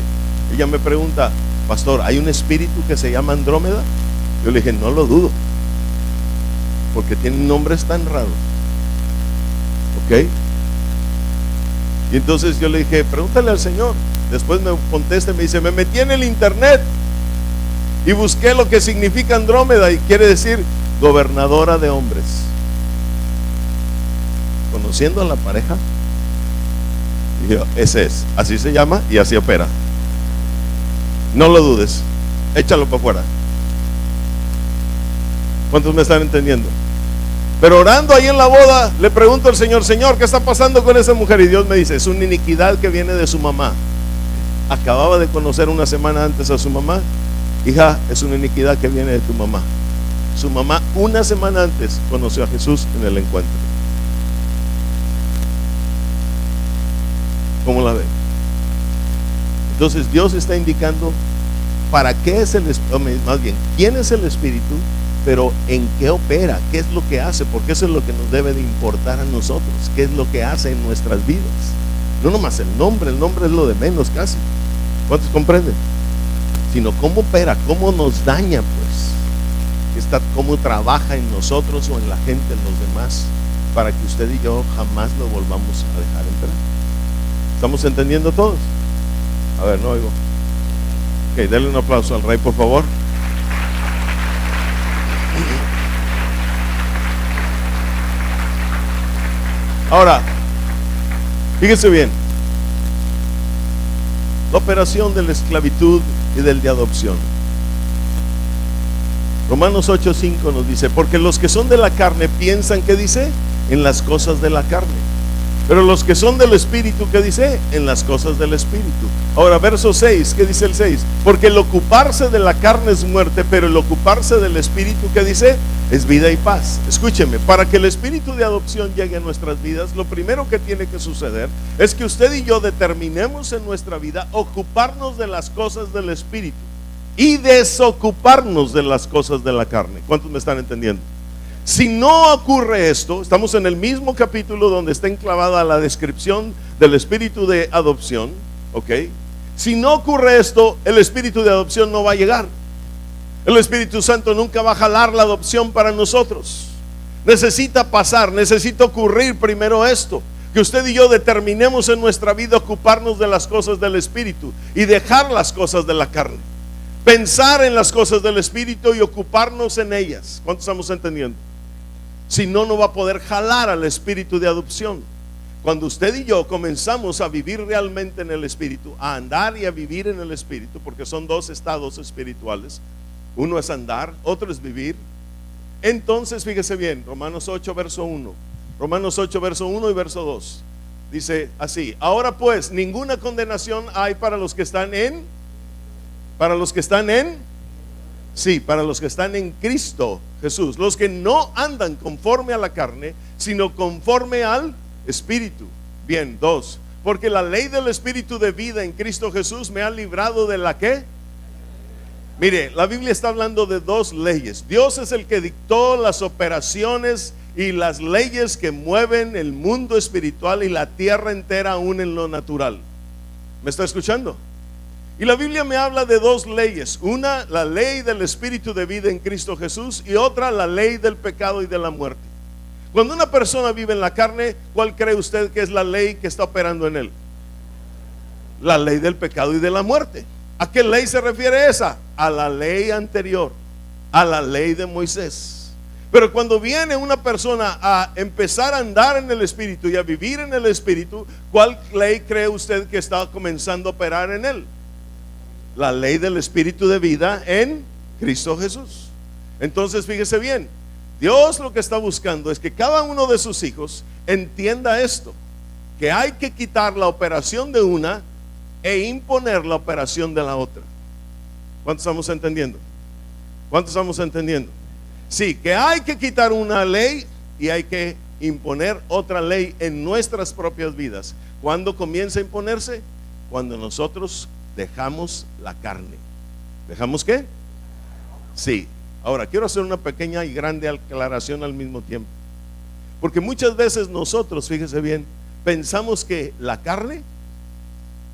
ella me pregunta: pastor, ¿hay un espíritu que se llama Andrómeda? Yo le dije: no lo dudo, porque tienen nombres tan raros. Ok. Y entonces yo le dije: pregúntale al Señor. Después me contesta y me dice: me metí en el internet y busqué lo que significa Andrómeda, y quiere decir gobernadora de hombres. Conociendo a la pareja, dije: ese es, así se llama y así opera. No lo dudes, échalo para afuera. ¿Cuántos me están entendiendo? Pero orando ahí en la boda, le pregunto al Señor: Señor, ¿qué está pasando con esa mujer? Y Dios me dice: es una iniquidad que viene de su mamá. Acababa de conocer una semana antes a su mamá. Hija, es una iniquidad que viene de tu mamá. Su mamá una semana antes conoció a Jesús en el encuentro. ¿Cómo la ve? Entonces Dios está indicando para qué es el espíritu, más bien, quién es el espíritu, pero en qué opera, qué es lo que hace, porque eso es lo que nos debe de importar a nosotros, qué es lo que hace en nuestras vidas. No nomás el nombre es lo de menos casi. ¿Cuántos comprenden? Sino cómo opera, cómo nos daña, pues, cómo trabaja en nosotros o en la gente, en los demás, para que usted y yo jamás lo volvamos a dejar entrar. ¿Estamos entendiendo todos? A ver, no oigo. Ok, denle un aplauso al Rey, por favor. Ahora, fíjese bien, la operación de la esclavitud y del de adopción. Romanos 8:5 nos dice: porque los que son de la carne piensan, ¿qué dice? En las cosas de la carne. Pero los que son del Espíritu, ¿qué dice? En las cosas del Espíritu. Ahora, verso 6, ¿qué dice el 6? Porque el ocuparse de la carne es muerte, pero el ocuparse del Espíritu, ¿qué dice? Es vida y paz. Escúcheme, para que el espíritu de adopción llegue a nuestras vidas, lo primero que tiene que suceder es que usted y yo determinemos en nuestra vida ocuparnos de las cosas del Espíritu y desocuparnos de las cosas de la carne. ¿Cuántos me están entendiendo? Si no ocurre esto, estamos en el mismo capítulo donde está enclavada la descripción del espíritu de adopción, ¿ok? Si no ocurre esto, el espíritu de adopción no va a llegar. El Espíritu Santo nunca va a jalar la adopción para nosotros. Necesita pasar, necesita ocurrir primero esto, que usted y yo determinemos en nuestra vida ocuparnos de las cosas del Espíritu y dejar las cosas de la carne. Pensar en las cosas del Espíritu y ocuparnos en ellas. ¿Cuántos estamos entendiendo? Si no, no va a poder jalar al espíritu de adopción. Cuando usted y yo comenzamos a vivir realmente en el Espíritu, a andar y a vivir en el Espíritu, porque son dos estados espirituales, uno es andar, otro es vivir. Entonces fíjese bien, Romanos 8 verso 1: Romanos 8, verso 1 y verso 2. Dice así: ahora pues, ninguna condenación hay para los que están en, para los que están en, sí, para los que están en Cristo Jesús, los que no andan conforme a la carne, sino conforme al Espíritu. Bien, 2. Porque la ley del Espíritu de vida en Cristo Jesús me ha librado de la ¿qué? Mire, la Biblia está hablando de dos leyes. Dios es el que dictó las operaciones y las leyes que mueven el mundo espiritual y la tierra entera aún en lo natural. ¿Me está escuchando? Y la Biblia me habla de dos leyes: una, la ley del Espíritu de vida en Cristo Jesús, y otra, la ley del pecado y de la muerte. Cuando una persona vive en la carne, ¿cuál cree usted que es la ley que está operando en él? La ley del pecado y de la muerte. ¿A qué ley se refiere esa? A la ley anterior, a la ley de Moisés. Pero cuando viene una persona a empezar a andar en el Espíritu y a vivir en el Espíritu, ¿cuál ley cree usted que está comenzando a operar en él? La ley del Espíritu de vida en Cristo Jesús. Entonces fíjese bien, Dios lo que está buscando es que cada uno de sus hijos entienda esto, que hay que quitar la operación de una e imponer la operación de la otra. ¿Cuántos estamos entendiendo? ¿Cuántos estamos entendiendo? Sí, que hay que quitar una ley y hay que imponer otra ley en nuestras propias vidas. ¿Cuándo comienza a imponerse? Cuando nosotros dejamos la carne. ¿Dejamos qué? Sí. Ahora quiero hacer una pequeña y grande aclaración al mismo tiempo, porque muchas veces nosotros, fíjese bien, pensamos que la carne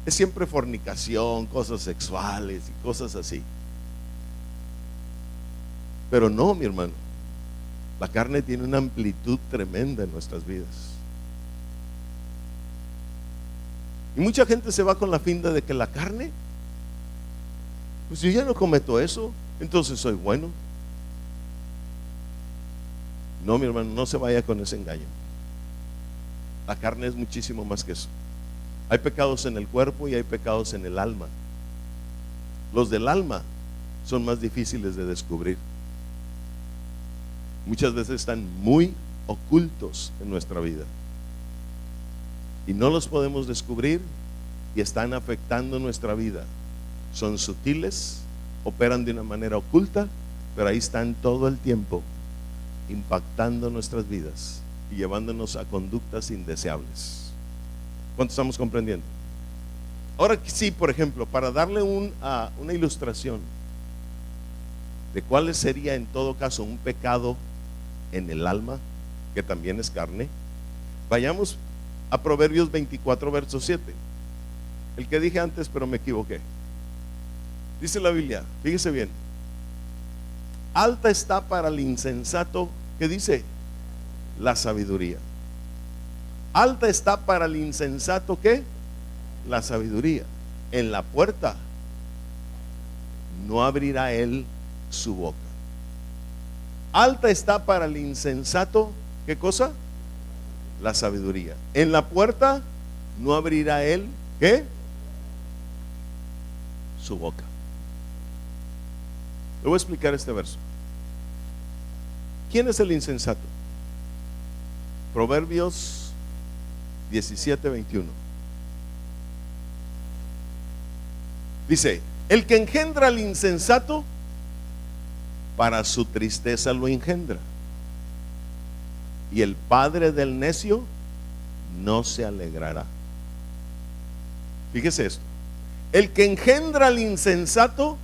es siempre fornicación, cosas sexuales y cosas así. Pero no, mi hermano, la carne tiene una amplitud tremenda en nuestras vidas. Y mucha gente se va con la finta de que la carne, pues si yo ya no cometo eso, entonces soy bueno. No, mi hermano, no se vaya con ese engaño. La carne es muchísimo más que eso. Hay pecados en el cuerpo y hay pecados en el alma. Los del alma son más difíciles de descubrir. Muchas veces están muy ocultos en nuestra vida y no los podemos descubrir, y están afectando nuestra vida. Son sutiles, operan de una manera oculta, pero ahí están todo el tiempo impactando nuestras vidas y llevándonos a conductas indeseables. ¿Cuánto estamos comprendiendo? Ahora sí, por ejemplo, para darle una ilustración de cuál sería en todo caso un pecado en el alma, que también es carne, vayamos a Proverbios 24, verso 7. El que dije antes, pero me equivoqué. Dice la Biblia, fíjese bien: alta está para el insensato, ¿qué dice? La sabiduría. Alta está para el insensato, ¿qué? La sabiduría. En la puerta no abrirá él su boca. Alta está para el insensato, ¿qué cosa? La sabiduría. En la puerta no abrirá él, ¿qué? Su boca. Le voy a explicar este verso. ¿Quién es el insensato? Proverbios 17, 21. Dice: el que engendra al insensato, para su tristeza lo engendra, y el padre del necio no se alegrará. Fíjese esto: el que engendra al insensato,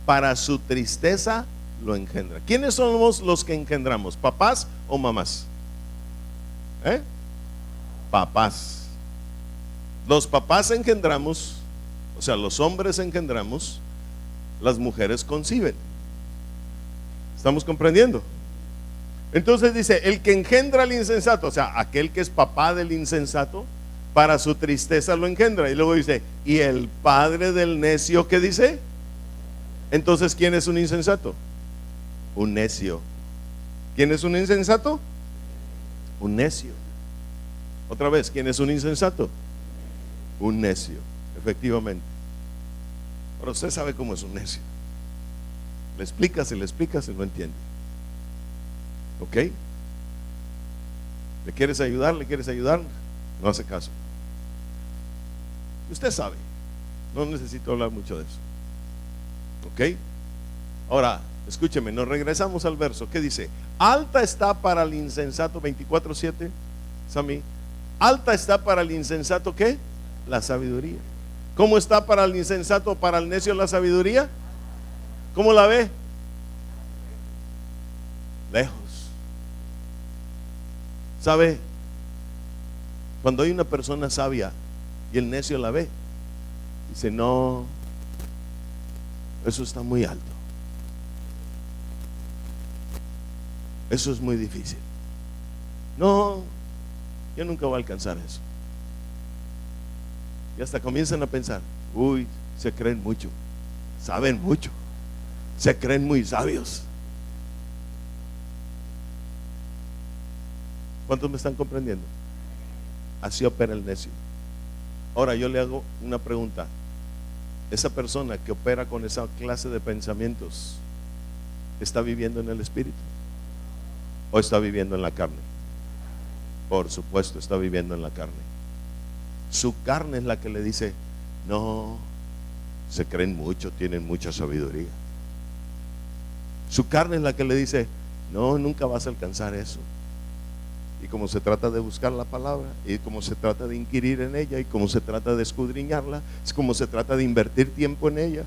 para su tristeza lo engendra. ¿Quiénes somos los que engendramos? ¿Papás o mamás? Papás. Los papás engendramos, o sea, los hombres engendramos, las mujeres conciben. ¿Estamos comprendiendo? Entonces dice: el que engendra al insensato, o sea, aquel que es papá del insensato, para su tristeza lo engendra. Y luego dice: y el padre del necio, ¿qué dice? Entonces, ¿quién es un insensato? Un necio. ¿Quién es un insensato? Un necio. Otra vez, ¿quién es un insensato? Un necio, efectivamente. Pero usted sabe cómo es un necio. Le explicas y no entiende. ¿Ok? ¿Le quieres ayudar? ¿Le quieres ayudar? No hace caso. Usted sabe, no necesito hablar mucho de eso. ¿Ok? Ahora, escúcheme, nos regresamos al verso. ¿Qué dice? Alta está para el insensato, 24:7, Sammy. Alta está para el insensato, ¿qué? La sabiduría. ¿Cómo está para el insensato, para el necio la sabiduría? ¿Cómo la ve? Lejos. ¿Sabe? Cuando hay una persona sabia y el necio la ve, dice, no, eso está muy alto. Eso es muy difícil. No, yo nunca voy a alcanzar eso. Y hasta comienzan a pensar, uy, se creen mucho, saben mucho, se creen muy sabios. ¿Cuántos me están comprendiendo? Así opera el necio. Ahora yo le hago una pregunta. Esa persona que opera con esa clase de pensamientos, ¿está viviendo en el espíritu? ¿O está viviendo en la carne? Por supuesto, está viviendo en la carne. Su carne es la que le dice, no, se creen mucho, tienen mucha sabiduría. Su carne es la que le dice, no, nunca vas a alcanzar eso. Y como se trata de buscar la palabra, y como se trata de inquirir en ella, y como se trata de escudriñarla, es como se trata de invertir tiempo en ella,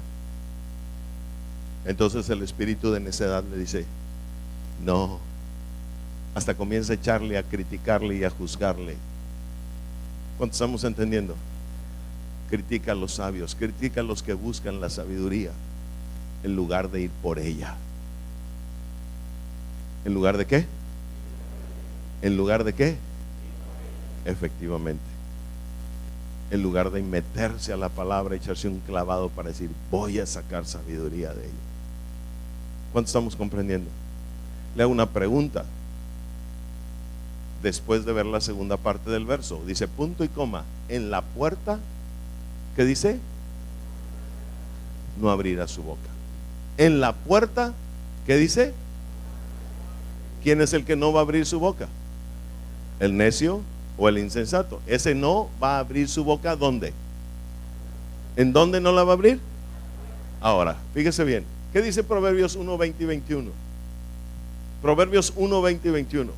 entonces el espíritu de necedad le dice, no. Hasta comienza a echarle, a criticarle y a juzgarle. ¿Cuántos estamos entendiendo? Critica a los sabios, critica a los que buscan la sabiduría, en lugar de ir por ella. ¿En lugar de qué? ¿En lugar de qué? Efectivamente. En lugar de meterse a la palabra, echarse un clavado para decir, voy a sacar sabiduría de ella. ¿Cuántos estamos comprendiendo? Le hago una pregunta. Después de ver la segunda parte del verso, dice punto y coma, en la puerta, ¿qué dice? No abrirá su boca. En la puerta, ¿qué dice? ¿Quién es el que no va a abrir su boca? ¿El necio o el insensato? Ese no va a abrir su boca, ¿dónde? ¿En dónde no la va a abrir? Ahora, fíjese bien, ¿qué dice Proverbios 1, 20 y 21? Proverbios 1, 20 y 21.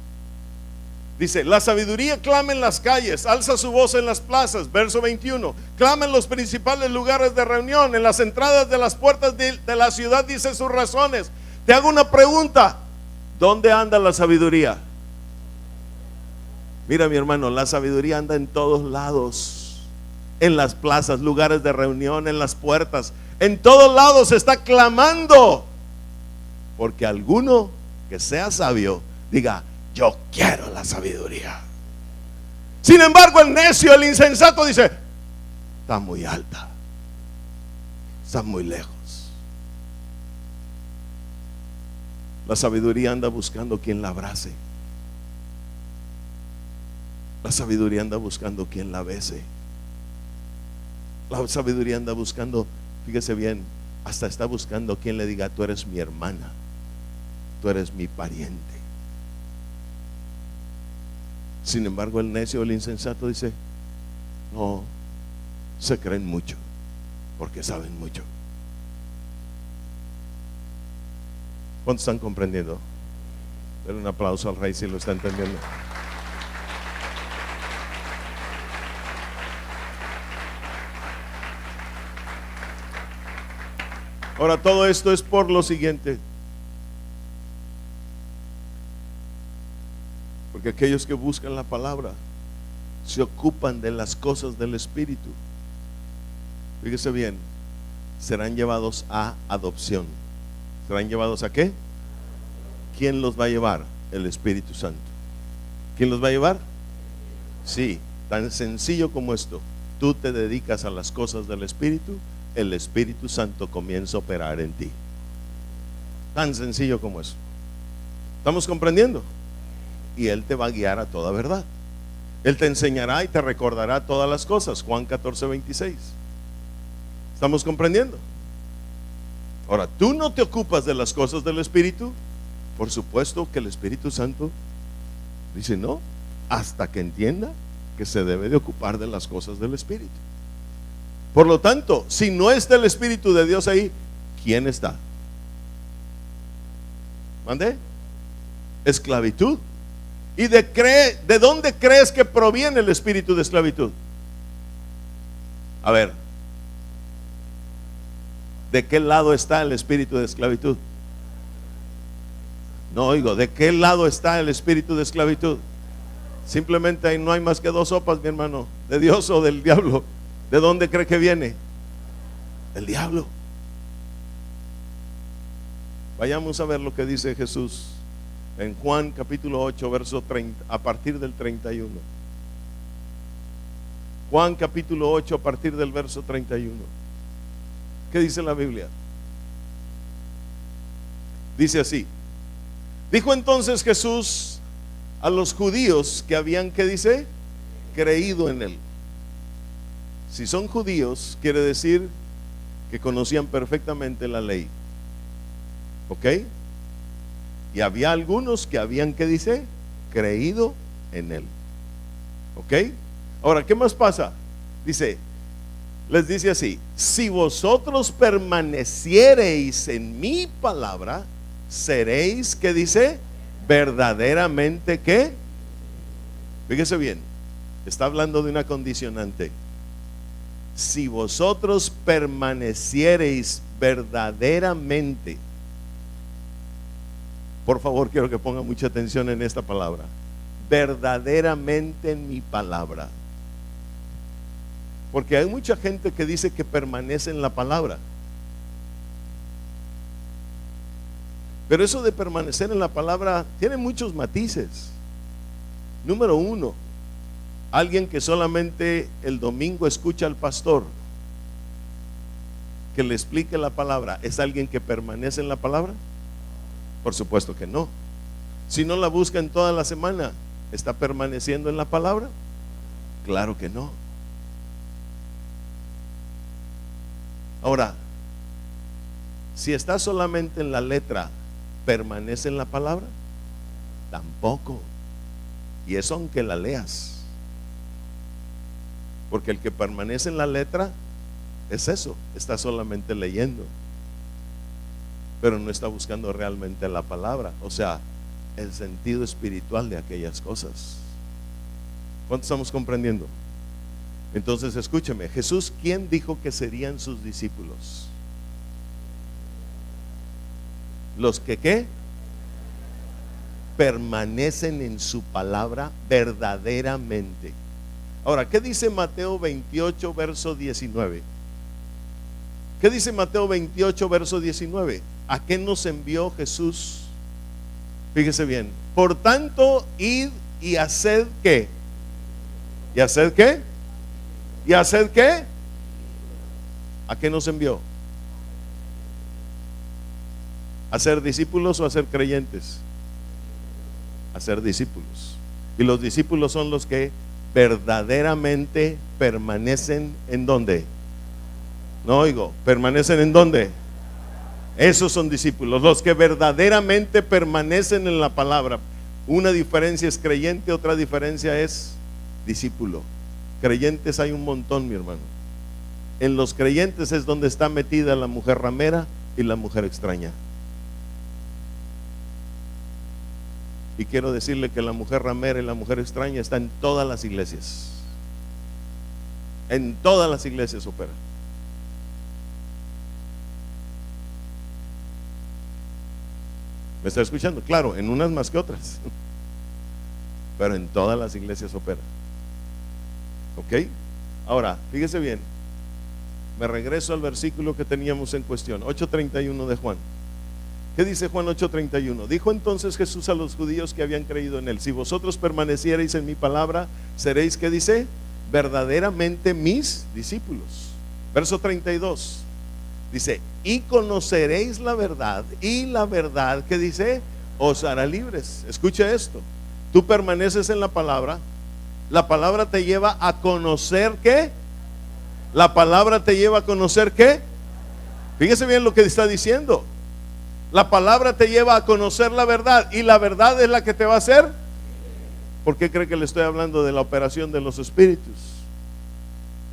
Dice, la sabiduría clama en las calles, alza su voz en las plazas. Verso 21, clama en los principales lugares de reunión, en las entradas de las puertas de la ciudad, dice sus razones. Te hago una pregunta, ¿dónde anda la sabiduría? Mira, mi hermano, la sabiduría anda en todos lados, en las plazas, lugares de reunión, en las puertas, en todos lados está clamando, porque alguno que sea sabio diga, yo quiero la sabiduría. Sin embargo, el necio, el insensato dice, está muy alta, está muy lejos. La sabiduría anda buscando quien la abrace. La sabiduría anda buscando quien la bese. La sabiduría anda buscando, fíjese bien, hasta está buscando quien le diga, tú eres mi hermana, tú eres mi pariente. Sin embargo, el necio, el insensato dice, no, se creen mucho, porque saben mucho. ¿Cuántos están comprendiendo? Denle un aplauso al rey si lo está entendiendo. Ahora, todo esto es por lo siguiente. Porque aquellos que buscan la palabra se ocupan de las cosas del Espíritu. Fíjese bien, serán llevados a adopción. ¿Serán llevados a qué? ¿Quién los va a llevar? El Espíritu Santo. ¿Quién los va a llevar? Sí, tan sencillo como esto. Tú te dedicas a las cosas del Espíritu, el Espíritu Santo comienza a operar en ti. Tan sencillo como eso. ¿Estamos comprendiendo? Y Él te va a guiar a toda verdad. Él te enseñará y te recordará todas las cosas. Juan 14, 26. ¿Estamos comprendiendo? Ahora, tú no te ocupas de las cosas del Espíritu. Por supuesto que el Espíritu Santo dice, no, hasta que entienda que se debe de ocupar de las cosas del Espíritu. Por lo tanto, si no está el Espíritu de Dios ahí, ¿quién está? ¿Mande? Esclavitud. ¿Y de dónde crees que proviene el espíritu de esclavitud? A ver, ¿de qué lado está el espíritu de esclavitud? No oigo, ¿de qué lado está el espíritu de esclavitud? Simplemente ahí no hay más que dos sopas, mi hermano, de Dios o del diablo. ¿De dónde cree que viene? Del diablo. Vayamos a ver lo que dice Jesús en Juan capítulo 8, verso 30, a partir del 31. Juan capítulo 8, a partir del verso 31. ¿Qué dice la Biblia? Dice así: dijo entonces Jesús a los judíos que habían, ¿qué dice? Creído en él. Si son judíos, quiere decir que conocían perfectamente la ley. ¿Ok? Y había algunos que habían, ¿qué dice? Creído en él. ¿Ok? Ahora, ¿qué más pasa? Dice, les dice así: si vosotros permaneciereis en mi palabra, seréis, ¿qué dice? Verdaderamente, ¿qué? Fíjese bien, está hablando de una condicionante. Si vosotros permaneciereis verdaderamente. Por favor, quiero que pongan mucha atención en esta palabra. Verdaderamente en mi palabra. Porque hay mucha gente que dice que permanece en la palabra. Pero eso de permanecer en la palabra tiene muchos matices. Número uno, alguien que solamente el domingo escucha al pastor que le explique la palabra, ¿es alguien que permanece en la palabra? Por supuesto que no. Si no la busca en toda la semana, ¿está permaneciendo en la palabra? Claro que no. Ahora, si está solamente en la letra, ¿permanece en la palabra? Tampoco. Y eso aunque la leas. Porque el que permanece en la letra es eso, está solamente leyendo, pero no está buscando realmente la palabra, o sea, el sentido espiritual de aquellas cosas. ¿Cuánto estamos comprendiendo? Entonces escúcheme, Jesús, ¿quién dijo que serían sus discípulos? Los que ¿qué? Permanecen en su palabra verdaderamente. Ahora, ¿qué dice Mateo 28, verso 19? ¿Qué dice Mateo 28, verso 19? ¿A qué nos envió Jesús? Fíjese bien. Por tanto, id y haced ¿qué? ¿Y haced qué? ¿Y haced qué? ¿A qué nos envió? ¿A ser discípulos o a ser creyentes? A ser discípulos. Y los discípulos son los que verdaderamente permanecen ¿en dónde? No oigo, ¿permanecen en dónde? Esos son discípulos, los que verdaderamente permanecen en la palabra. Una diferencia es creyente, otra diferencia es discípulo. Creyentes hay un montón, mi hermano. En los creyentes es donde está metida la mujer ramera y la mujer extraña. Y quiero decirle que la mujer ramera y la mujer extraña está en todas las iglesias. En todas las iglesias opera. ¿Me está escuchando? Claro, en unas más que otras, pero en todas las iglesias opera. ¿Ok? Ahora, fíjese bien. Me regreso al versículo que teníamos en cuestión, 8:31 de Juan. ¿Qué dice Juan 8:31? Dijo entonces Jesús a los judíos que habían creído en él: si vosotros permaneciereis en mi palabra, seréis, ¿qué dice? Verdaderamente mis discípulos. Verso 32 dice: y conoceréis la verdad, y la verdad, ¿qué dice? Os hará libres. Escucha esto: tú permaneces en la palabra te lleva a conocer ¿qué? La palabra te lleva a conocer ¿qué? Fíjese bien lo que está diciendo. La palabra te lleva a conocer la verdad, y la verdad es la que te va a hacer. ¿Por qué cree que le estoy hablando de la operación de los espíritus?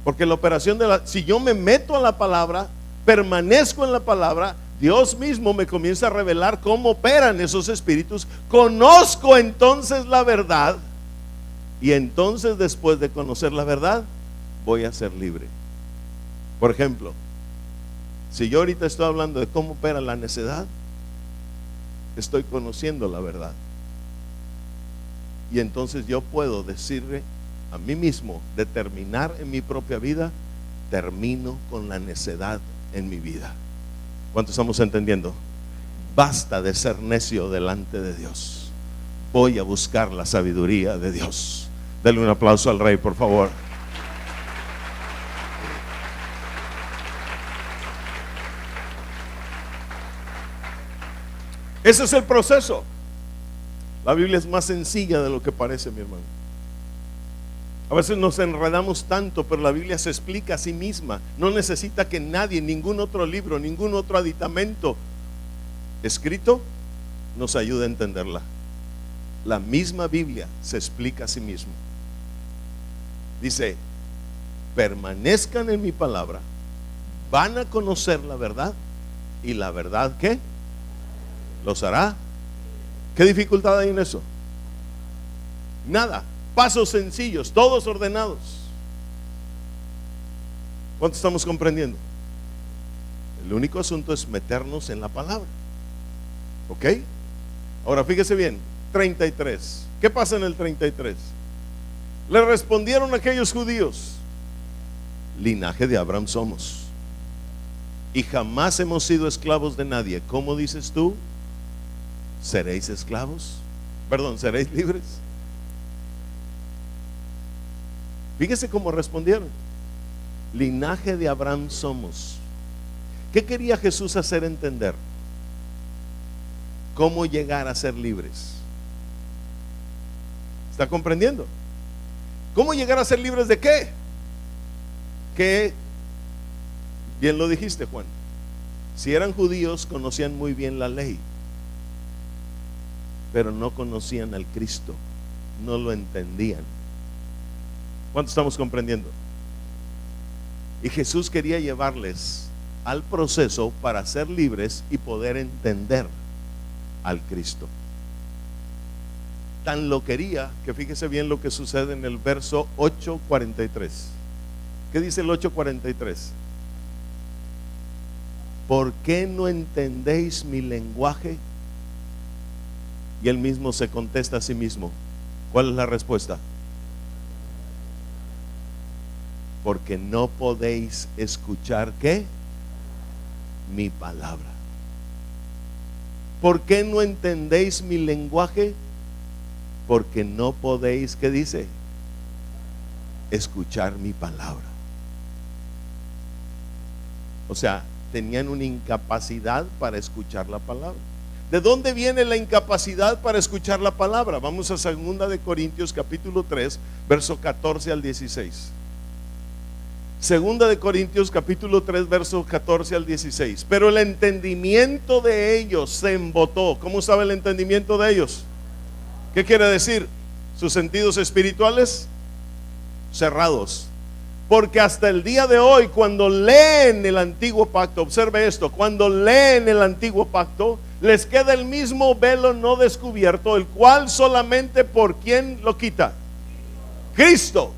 Porque la operación si yo me meto a la palabra, permanezco en la palabra, Dios mismo me comienza a revelar cómo operan esos espíritus. Conozco entonces la verdad, y entonces después de conocer la verdad, voy a ser libre. Por ejemplo, si yo ahorita estoy hablando de cómo opera la necedad, estoy conociendo la verdad. Y entonces yo puedo decirle a mí mismo, determinar en mi propia vida, termino con la necedad en mi vida. ¿Cuánto estamos entendiendo? Basta de ser necio delante de Dios. Voy a buscar la sabiduría de Dios. Denle un aplauso al Rey, por favor. Ese es el proceso. La Biblia es más sencilla de lo que parece, mi hermano. A veces nos enredamos tanto, pero la Biblia se explica a sí misma. No necesita que nadie, ningún otro libro, ningún otro aditamento escrito nos ayude a entenderla. La misma Biblia se explica a sí misma. Dice: permanezcan en mi palabra, van a conocer la verdad, y la verdad, ¿qué? Los hará. ¿Qué dificultad hay en eso? Nada. Pasos sencillos, todos ordenados. ¿Cuánto estamos comprendiendo? El único asunto es meternos en la palabra. ¿Ok? Ahora fíjese bien, 33. ¿Qué pasa en el 33? Le respondieron aquellos judíos: linaje de Abraham somos, y jamás hemos sido esclavos de nadie. ¿Cómo dices tú? ¿Seréis esclavos? Perdón, ¿seréis libres? Fíjese cómo respondieron: linaje de Abraham somos. ¿Qué quería Jesús hacer entender? ¿Cómo llegar a ser libres? ¿Está comprendiendo? ¿Cómo llegar a ser libres de qué? Que, bien lo dijiste, Juan, si eran judíos conocían muy bien la ley, pero no conocían al Cristo, no lo entendían. ¿Cuánto estamos comprendiendo? Y Jesús quería llevarles al proceso para ser libres y poder entender al Cristo. Tan lo quería que fíjese bien lo que sucede en el verso 8:43. ¿Qué dice el 8:43? ¿Por qué no entendéis mi lenguaje? Y él mismo se contesta a sí mismo. ¿Cuál es la respuesta? Porque no podéis escuchar ¿qué? Mi palabra. ¿Por qué no entendéis mi lenguaje? Porque no podéis, ¿qué dice? Escuchar mi palabra. O sea, tenían una incapacidad para escuchar la palabra. ¿De dónde viene la incapacidad para escuchar la palabra? Vamos a 2 de Corintios capítulo 3, verso 14 al 16. 2 de Corintios capítulo 3, verso 14 al 16. Pero el entendimiento de ellos se embotó. ¿Cómo sabe el entendimiento de ellos? ¿Qué quiere decir? Sus sentidos espirituales cerrados. Porque hasta el día de hoy, cuando leen el antiguo pacto, observe esto, cuando leen el antiguo pacto, les queda el mismo velo no descubierto, el cual solamente por ¿quién lo quita? Cristo.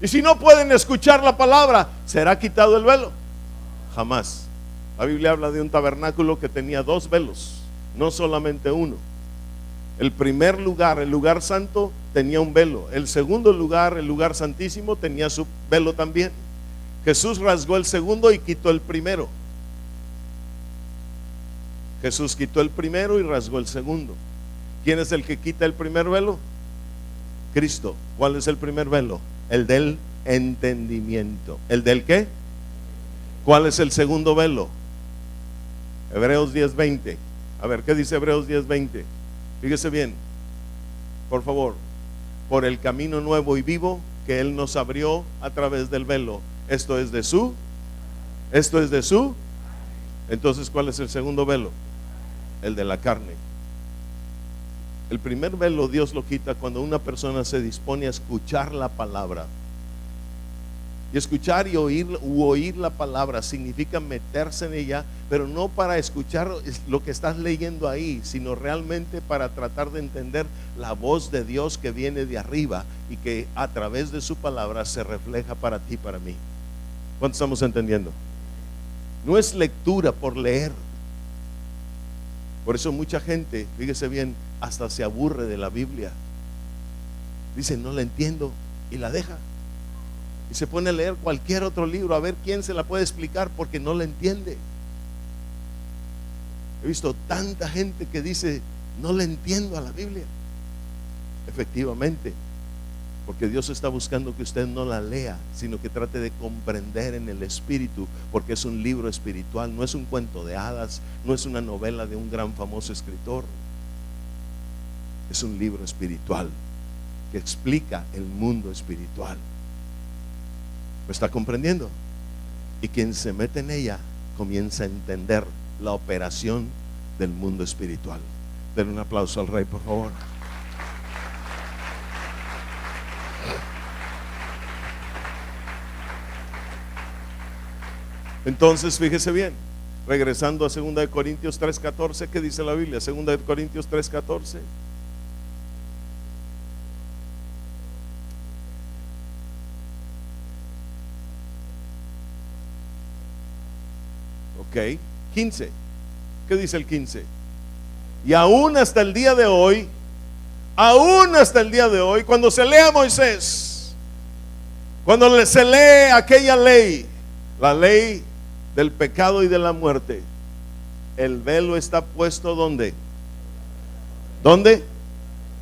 Y si no pueden escuchar la palabra, ¿será quitado el velo? Jamás. La Biblia habla de un tabernáculo que tenía 2 velos, no solamente uno. El primer lugar, el lugar santo, tenía un velo. El segundo lugar, el lugar santísimo, tenía su velo también. Jesús rasgó el segundo y quitó el primero. Jesús quitó el primero y rasgó el segundo. ¿Quién es el que quita el primer velo? Cristo. ¿Cuál es el primer velo? El del entendimiento. ¿El del qué? ¿Cuál es el segundo velo? Hebreos 10:20. A ver, ¿qué dice Hebreos 10:20? Fíjese bien, por favor. Por el camino nuevo y vivo que Él nos abrió a través del velo. Esto es de su. Entonces, ¿cuál es el segundo velo? El de la carne. El primer velo Dios lo quita cuando una persona se dispone a escuchar la palabra. Y escuchar y oír la palabra significa meterse en ella, pero no para escuchar lo que estás leyendo ahí, sino realmente para tratar de entender la voz de Dios que viene de arriba y que a través de su palabra se refleja para ti y para mí. ¿Cuánto estamos entendiendo? No es lectura por leer. Por eso mucha gente, fíjese bien, hasta se aburre de la Biblia. Dice, no la entiendo, y la deja. Y se pone a leer cualquier otro libro a ver quién se la puede explicar porque no la entiende. He visto tanta gente que dice, no le entiendo a la Biblia. Efectivamente, porque Dios está buscando que usted no la lea, sino que trate de comprender en el espíritu, porque es un libro espiritual, no es un cuento de hadas, no es una novela de un gran famoso escritor. Es un libro espiritual que explica el mundo espiritual. ¿Lo está comprendiendo? Y quien se mete en ella comienza a entender la operación del mundo espiritual. Den un aplauso al Rey, por favor. Entonces, fíjese bien, regresando a 2 Corintios 3:14, ¿qué dice la Biblia? 2 Corintios 3:14. Ok, 15. ¿Qué dice el 15? Y aún hasta el día de hoy, cuando se lee a Moisés, cuando se lee aquella ley, la ley del pecado y de la muerte, el velo está puesto ¿dónde? ¿Dónde?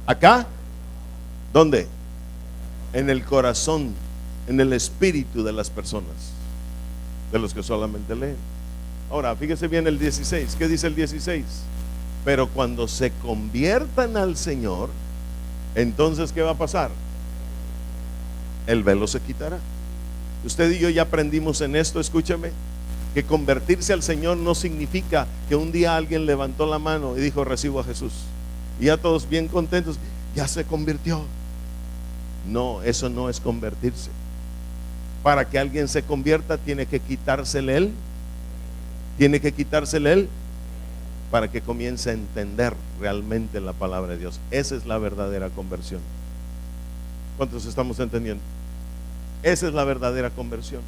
¿Acá? ¿Dónde? En el corazón, en el espíritu de las personas, de los que solamente leen. Ahora, fíjese bien el 16. ¿Qué dice el 16? Pero cuando se conviertan al Señor, entonces ¿qué va a pasar? El velo se quitará. Usted y yo ya aprendimos en esto, escúchame, que convertirse al Señor no significa que un día alguien levantó la mano y dijo, recibo a Jesús, y ya todos bien contentos, ya se convirtió. No, eso no es convertirse. Para que alguien se convierta tiene que quitársele él. Tiene que quitársele él para que comience a entender realmente la palabra de Dios. Esa es la verdadera conversión. ¿Cuántos estamos entendiendo? Esa es la verdadera conversión.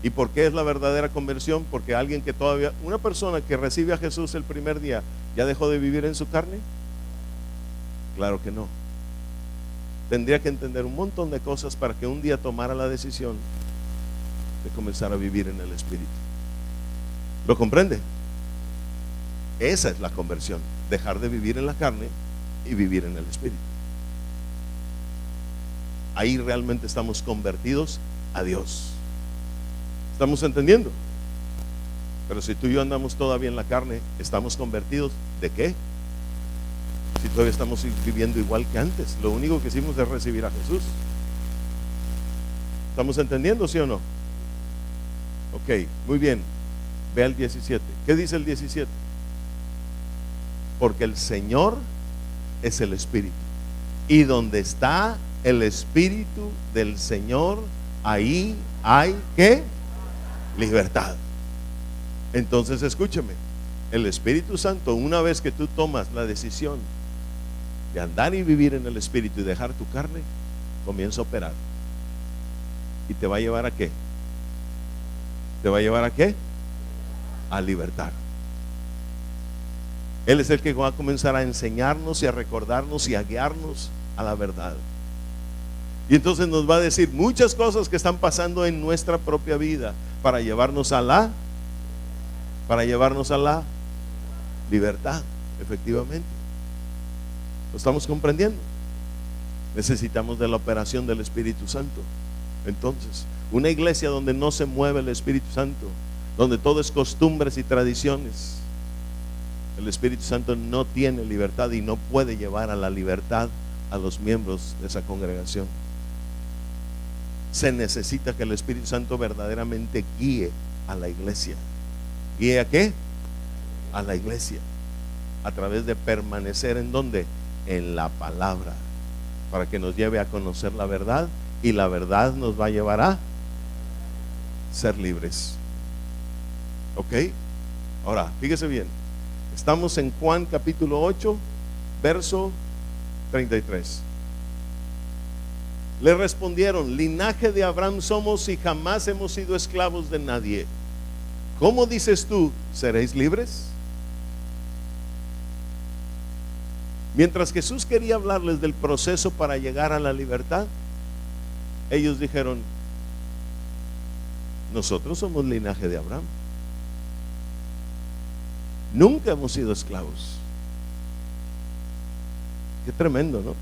¿Y por qué es la verdadera conversión? Porque alguien que todavía, una persona que recibe a Jesús el primer día, ¿ya dejó de vivir en su carne? Claro que no. Tendría que entender un montón de cosas para que un día tomara la decisión de comenzar a vivir en el Espíritu. ¿Lo comprende? Esa es la conversión, dejar de vivir en la carne y vivir en el Espíritu. Ahí realmente estamos convertidos a Dios. ¿Estamos entendiendo? Pero si tú y yo andamos todavía en la carne, ¿estamos convertidos de qué? Si todavía estamos viviendo igual que antes, lo único que hicimos es recibir a Jesús. ¿Estamos entendiendo, sí o no? Ok, muy bien. Ve al 17. ¿Qué dice el 17? Porque el Señor es el Espíritu, y donde está el Espíritu del Señor, ahí hay ¿qué? Libertad. Entonces escúchame, el Espíritu Santo, una vez que tú tomas la decisión de andar y vivir en el Espíritu y dejar tu carne, comienza a operar. ¿Y te va a llevar a qué? ¿Te va a llevar a qué? A libertad. Él es el que va a comenzar a enseñarnos y a recordarnos y a guiarnos a la verdad. Y entonces nos va a decir muchas cosas que están pasando en nuestra propia vida para llevarnos a la libertad, efectivamente. ¿Lo estamos comprendiendo? Necesitamos de la operación del Espíritu Santo. Entonces, una iglesia donde no se mueve el Espíritu Santo, donde todo es costumbres y tradiciones, el Espíritu Santo no tiene libertad y no puede llevar a la libertad a los miembros de esa congregación. Se necesita que el Espíritu Santo verdaderamente guíe a la iglesia. ¿Guíe a qué? A la iglesia. A través de permanecer en donde, en la palabra, para que nos lleve a conocer la verdad, y la verdad nos va a llevar a ser libres. ¿Ok? Ahora, fíjese bien, estamos en Juan capítulo 8, verso 33. Le respondieron: linaje de Abraham somos y jamás hemos sido esclavos de nadie. ¿Cómo dices tú, seréis libres? Mientras Jesús quería hablarles del proceso para llegar a la libertad, ellos dijeron: nosotros somos linaje de Abraham, nunca hemos sido esclavos. Qué tremendo, ¿no?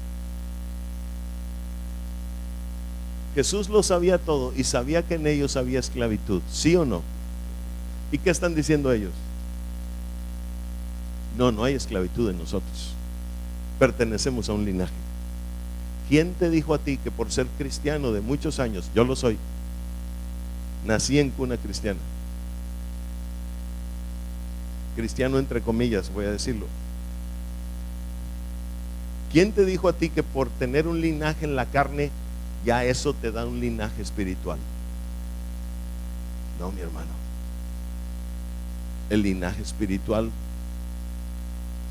Jesús lo sabía todo y sabía que en ellos había esclavitud, ¿sí o no? ¿Y qué están diciendo ellos? No, no hay esclavitud en nosotros, pertenecemos a un linaje. ¿Quién te dijo a ti que por ser cristiano de muchos años? Yo lo soy, nací en cuna cristiana, cristiano entre comillas, voy a decirlo. ¿Quién te dijo a ti que por tener un linaje en la carne ya eso te da un linaje espiritual? No, mi hermano. El linaje espiritual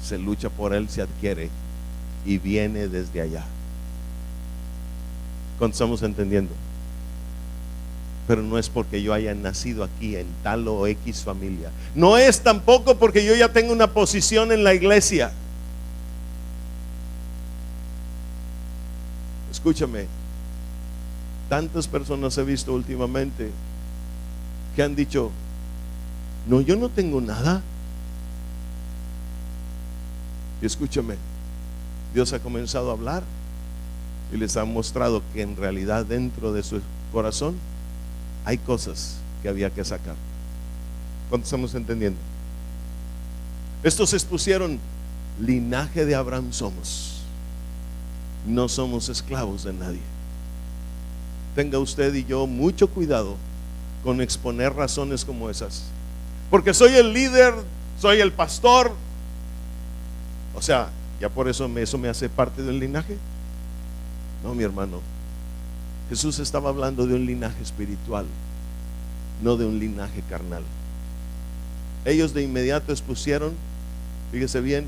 se lucha por él, se adquiere y viene desde allá. ¿Cuánto estamos entendiendo? Pero no es porque yo haya nacido aquí en tal o X familia. No es tampoco porque yo ya tengo una posición en la iglesia. Escúchame, tantas personas he visto últimamente que han dicho: no, yo no tengo nada. Y escúchame, Dios ha comenzado a hablar y les ha mostrado que en realidad dentro de su corazón hay cosas que había que sacar. ¿Cuánto estamos entendiendo? Estos se expusieron: linaje de Abraham somos, no somos esclavos de nadie. Tenga usted y yo mucho cuidado con exponer razones como esas. Porque soy el líder, soy el pastor, o sea, ya por eso eso me hace parte del linaje. No, mi hermano, Jesús estaba hablando de un linaje espiritual, no de un linaje carnal. Ellos de inmediato expusieron, fíjese bien,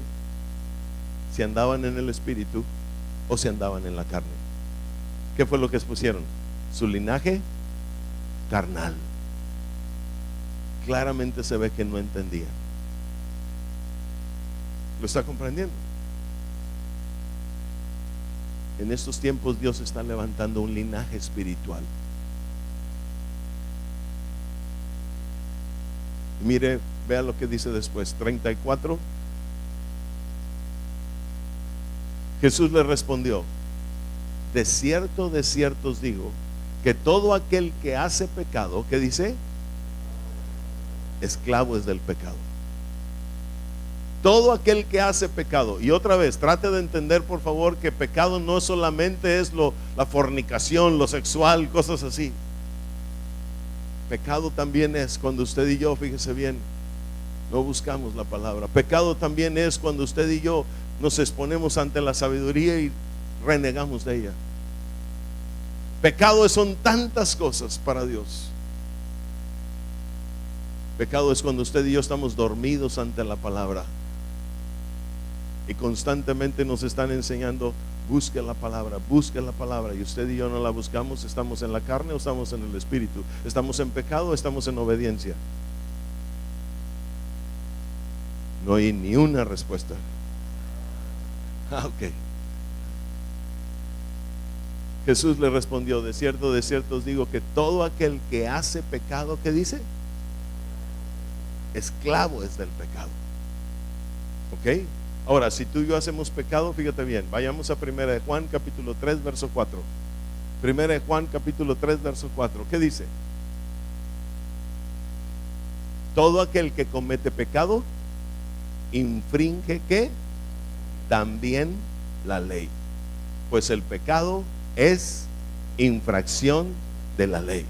si andaban en el espíritu o si andaban en la carne. ¿Qué fue lo que expusieron? Su linaje carnal. Claramente se ve que no entendían. ¿Lo está comprendiendo? En estos tiempos Dios está levantando un linaje espiritual. Mire, vea lo que dice después, 34. Jesús le respondió: de cierto os digo, que todo aquel que hace pecado, ¿qué dice? Esclavo es del pecado. Todo aquel que hace pecado. Y otra vez, trate de entender por favor que pecado no solamente es la fornicación, lo sexual, cosas así. Pecado también es cuando usted y yo, fíjese bien, no buscamos la palabra. Pecado también es cuando usted y yo nos exponemos ante la sabiduría y renegamos de ella. Pecado son tantas cosas para Dios. Pecado es cuando usted y yo estamos dormidos ante la palabra y constantemente nos están enseñando: busque la palabra, y usted y yo no la buscamos. ¿Estamos en la carne o estamos en el espíritu? ¿Estamos en pecado o estamos en obediencia? No hay ni una respuesta. Ok. Jesús le respondió: de cierto os digo, que todo aquel que hace pecado, ¿qué dice? Esclavo es del pecado. Ok. Ahora, si tú y yo hacemos pecado, fíjate bien, vayamos a 1 de Juan capítulo 3 verso 4. 1 de Juan capítulo 3 verso 4. ¿Qué dice? Todo aquel que comete pecado infringe, ¿qué? También la ley, pues el pecado es infracción de la ley.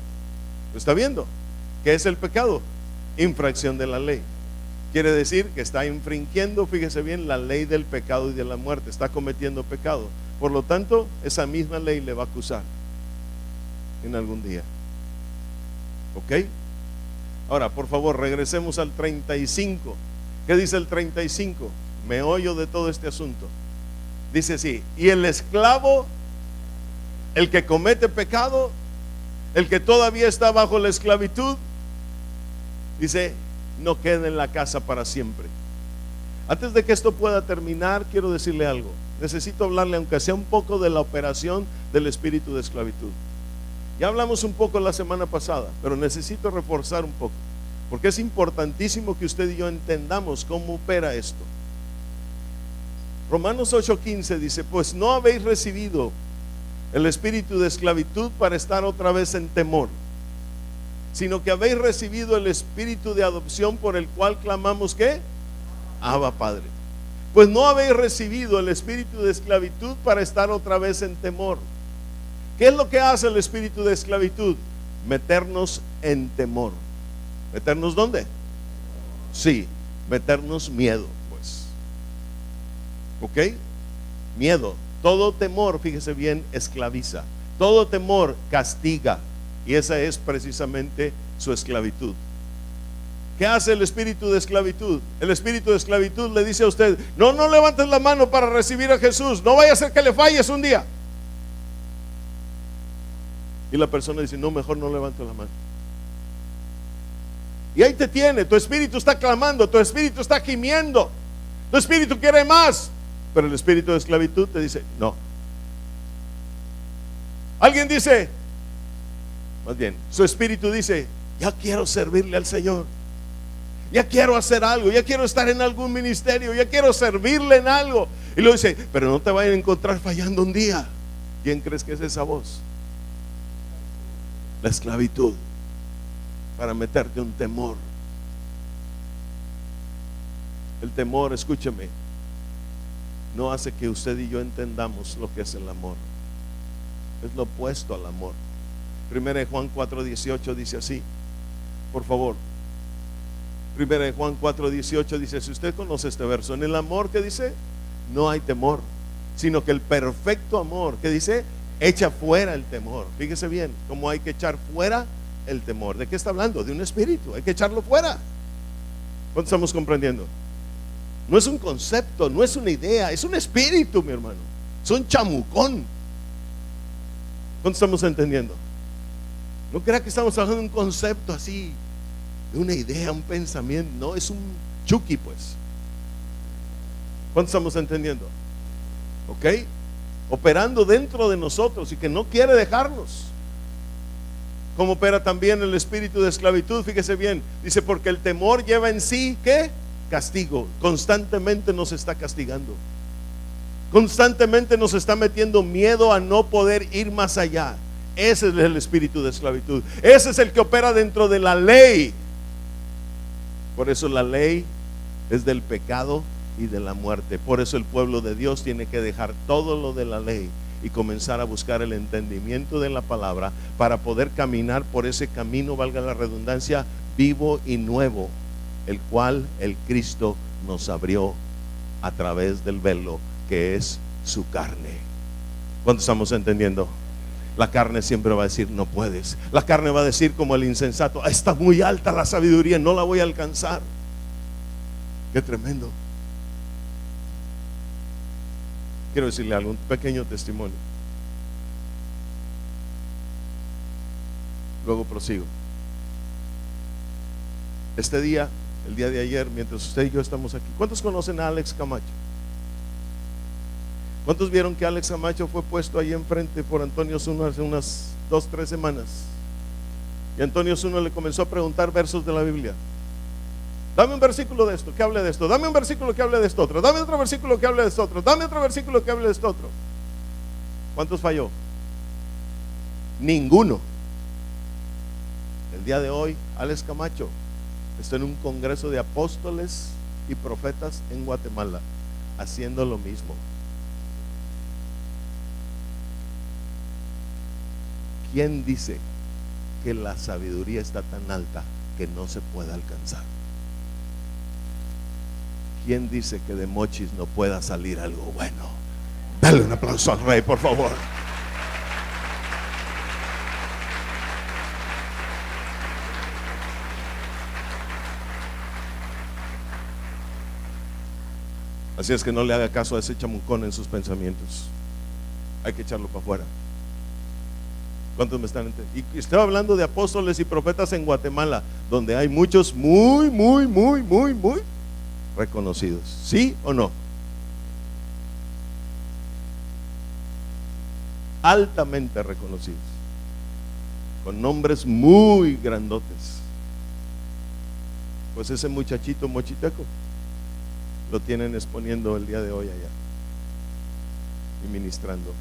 ¿Lo está viendo? ¿Qué es el pecado? Infracción de la ley. Quiere decir que está infringiendo, fíjese bien, la ley del pecado y de la muerte, está cometiendo pecado. Por lo tanto, esa misma ley le va a acusar en algún día. ¿Ok? Ahora, por favor, regresemos al 35. ¿Qué dice el 35? Meollo de todo este asunto. Dice así: y el esclavo, el que comete pecado, el que todavía está bajo la esclavitud, dice, no queda en la casa para siempre. Antes de que esto pueda terminar, quiero decirle algo. Necesito hablarle, aunque sea un poco, de la operación del espíritu de esclavitud. Ya hablamos un poco la semana pasada, pero necesito reforzar un poco, porque es importantísimo que usted y yo entendamos cómo opera esto. Romanos 8:15 dice: pues no habéis recibido el espíritu de esclavitud para estar otra vez en temor, sino que habéis recibido el espíritu de adopción, por el cual clamamos, ¿qué? Abba, Padre. Pues no habéis recibido el espíritu de esclavitud para estar otra vez en temor. ¿Qué es lo que hace el espíritu de esclavitud? Meternos en temor. ¿Meternos dónde? Sí, meternos miedo, pues. ¿Ok? Miedo. Todo temor, fíjese bien, esclaviza. Todo temor castiga. Y esa es precisamente su esclavitud. ¿Qué hace el espíritu de esclavitud? El espíritu de esclavitud le dice a usted: no levantes la mano para recibir a Jesús, no vaya a ser que le falles un día. Y la persona dice: no, mejor no levanto la mano. Y ahí te tiene, tu espíritu está clamando, tu espíritu está gimiendo, tu espíritu quiere más, pero el espíritu de esclavitud te dice: no. Alguien dice, más bien, su espíritu dice: ya quiero servirle al Señor, ya quiero hacer algo, ya quiero estar en algún ministerio, ya quiero servirle en algo. Y luego dice: pero no te vayan a encontrar fallando un día. ¿Quién crees que es esa voz? La esclavitud, para meterte un temor. El temor, escúcheme, no hace que usted y yo entendamos lo que es el amor. Es lo opuesto al amor. 1 Juan 4:18 dice así, por favor. 1 Juan 4:18 dice, si usted conoce este verso, en el amor, ¿qué dice? No hay temor, sino que el perfecto amor, ¿qué dice? Echa fuera el temor. Fíjese bien, cómo hay que echar fuera el temor. ¿De qué está hablando? De un espíritu, hay que echarlo fuera. ¿Cuánto estamos comprendiendo? No es un concepto, no es una idea, es un espíritu, mi hermano. Es un chamucón. ¿Cuánto estamos entendiendo? No crea que estamos hablando de un concepto así, de una idea, un pensamiento. No, es un chuki, pues. ¿Cuánto estamos entendiendo? ¿Ok? Operando dentro de nosotros y que no quiere dejarnos. Como opera también el espíritu de esclavitud, fíjese bien, dice, porque el temor lleva en sí, ¿qué? Castigo. Constantemente nos está castigando, constantemente nos está metiendo miedo a no poder ir más allá. Ese es el espíritu de esclavitud. Ese es el que opera dentro de la ley. Por eso la ley es del pecado y de la muerte. Por eso el pueblo de Dios tiene que dejar todo lo de la ley y comenzar a buscar el entendimiento de la palabra para poder caminar por ese camino, valga la redundancia, vivo y nuevo, el cual el Cristo nos abrió a través del velo que es su carne. ¿Cuánto estamos entendiendo? La carne siempre va a decir no puedes. La carne va a decir como el insensato, está muy alta la sabiduría, no la voy a alcanzar. Qué tremendo. Quiero decirle algo, un pequeño testimonio. Luego prosigo. Este día, el día de ayer, mientras usted y yo estamos aquí, ¿cuántos conocen a Alex Camacho? ¿Cuántos vieron que Alex Camacho fue puesto ahí enfrente por Antonio Zuno hace unas 2-3 semanas? Y Antonio Zuno le comenzó a preguntar versos de la Biblia. Dame un versículo de esto que hable de esto, dame un versículo que hable de esto otro, dame otro versículo que hable de esto otro, dame otro versículo que hable de esto otro. ¿Cuántos falló? Ninguno. El día de hoy Alex Camacho está en un congreso de apóstoles y profetas en Guatemala haciendo lo mismo. ¿Quién dice que la sabiduría está tan alta que no se pueda alcanzar? ¿Quién dice que de Mochis no pueda salir algo bueno? Dale un aplauso al Rey, por favor. Así es que no le haga caso a ese chamucón en sus pensamientos. Hay que echarlo para afuera. ¿Cuántos me están entendiendo? Y estoy hablando de apóstoles y profetas en Guatemala, donde hay muchos muy reconocidos. ¿Sí o no? Altamente reconocidos, con nombres muy grandotes. Pues ese muchachito mochiteco lo tienen exponiendo el día de hoy allá y ministrando.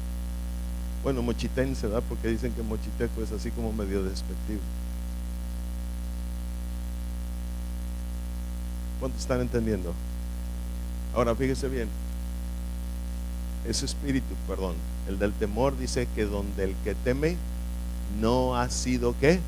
Bueno, mochitense, ¿verdad? Porque dicen que mochiteco es así como medio despectivo. ¿Cuántos están entendiendo? Ahora fíjese bien, ese espíritu, perdón, el del temor, dice que donde el que teme no ha sido ¿qué?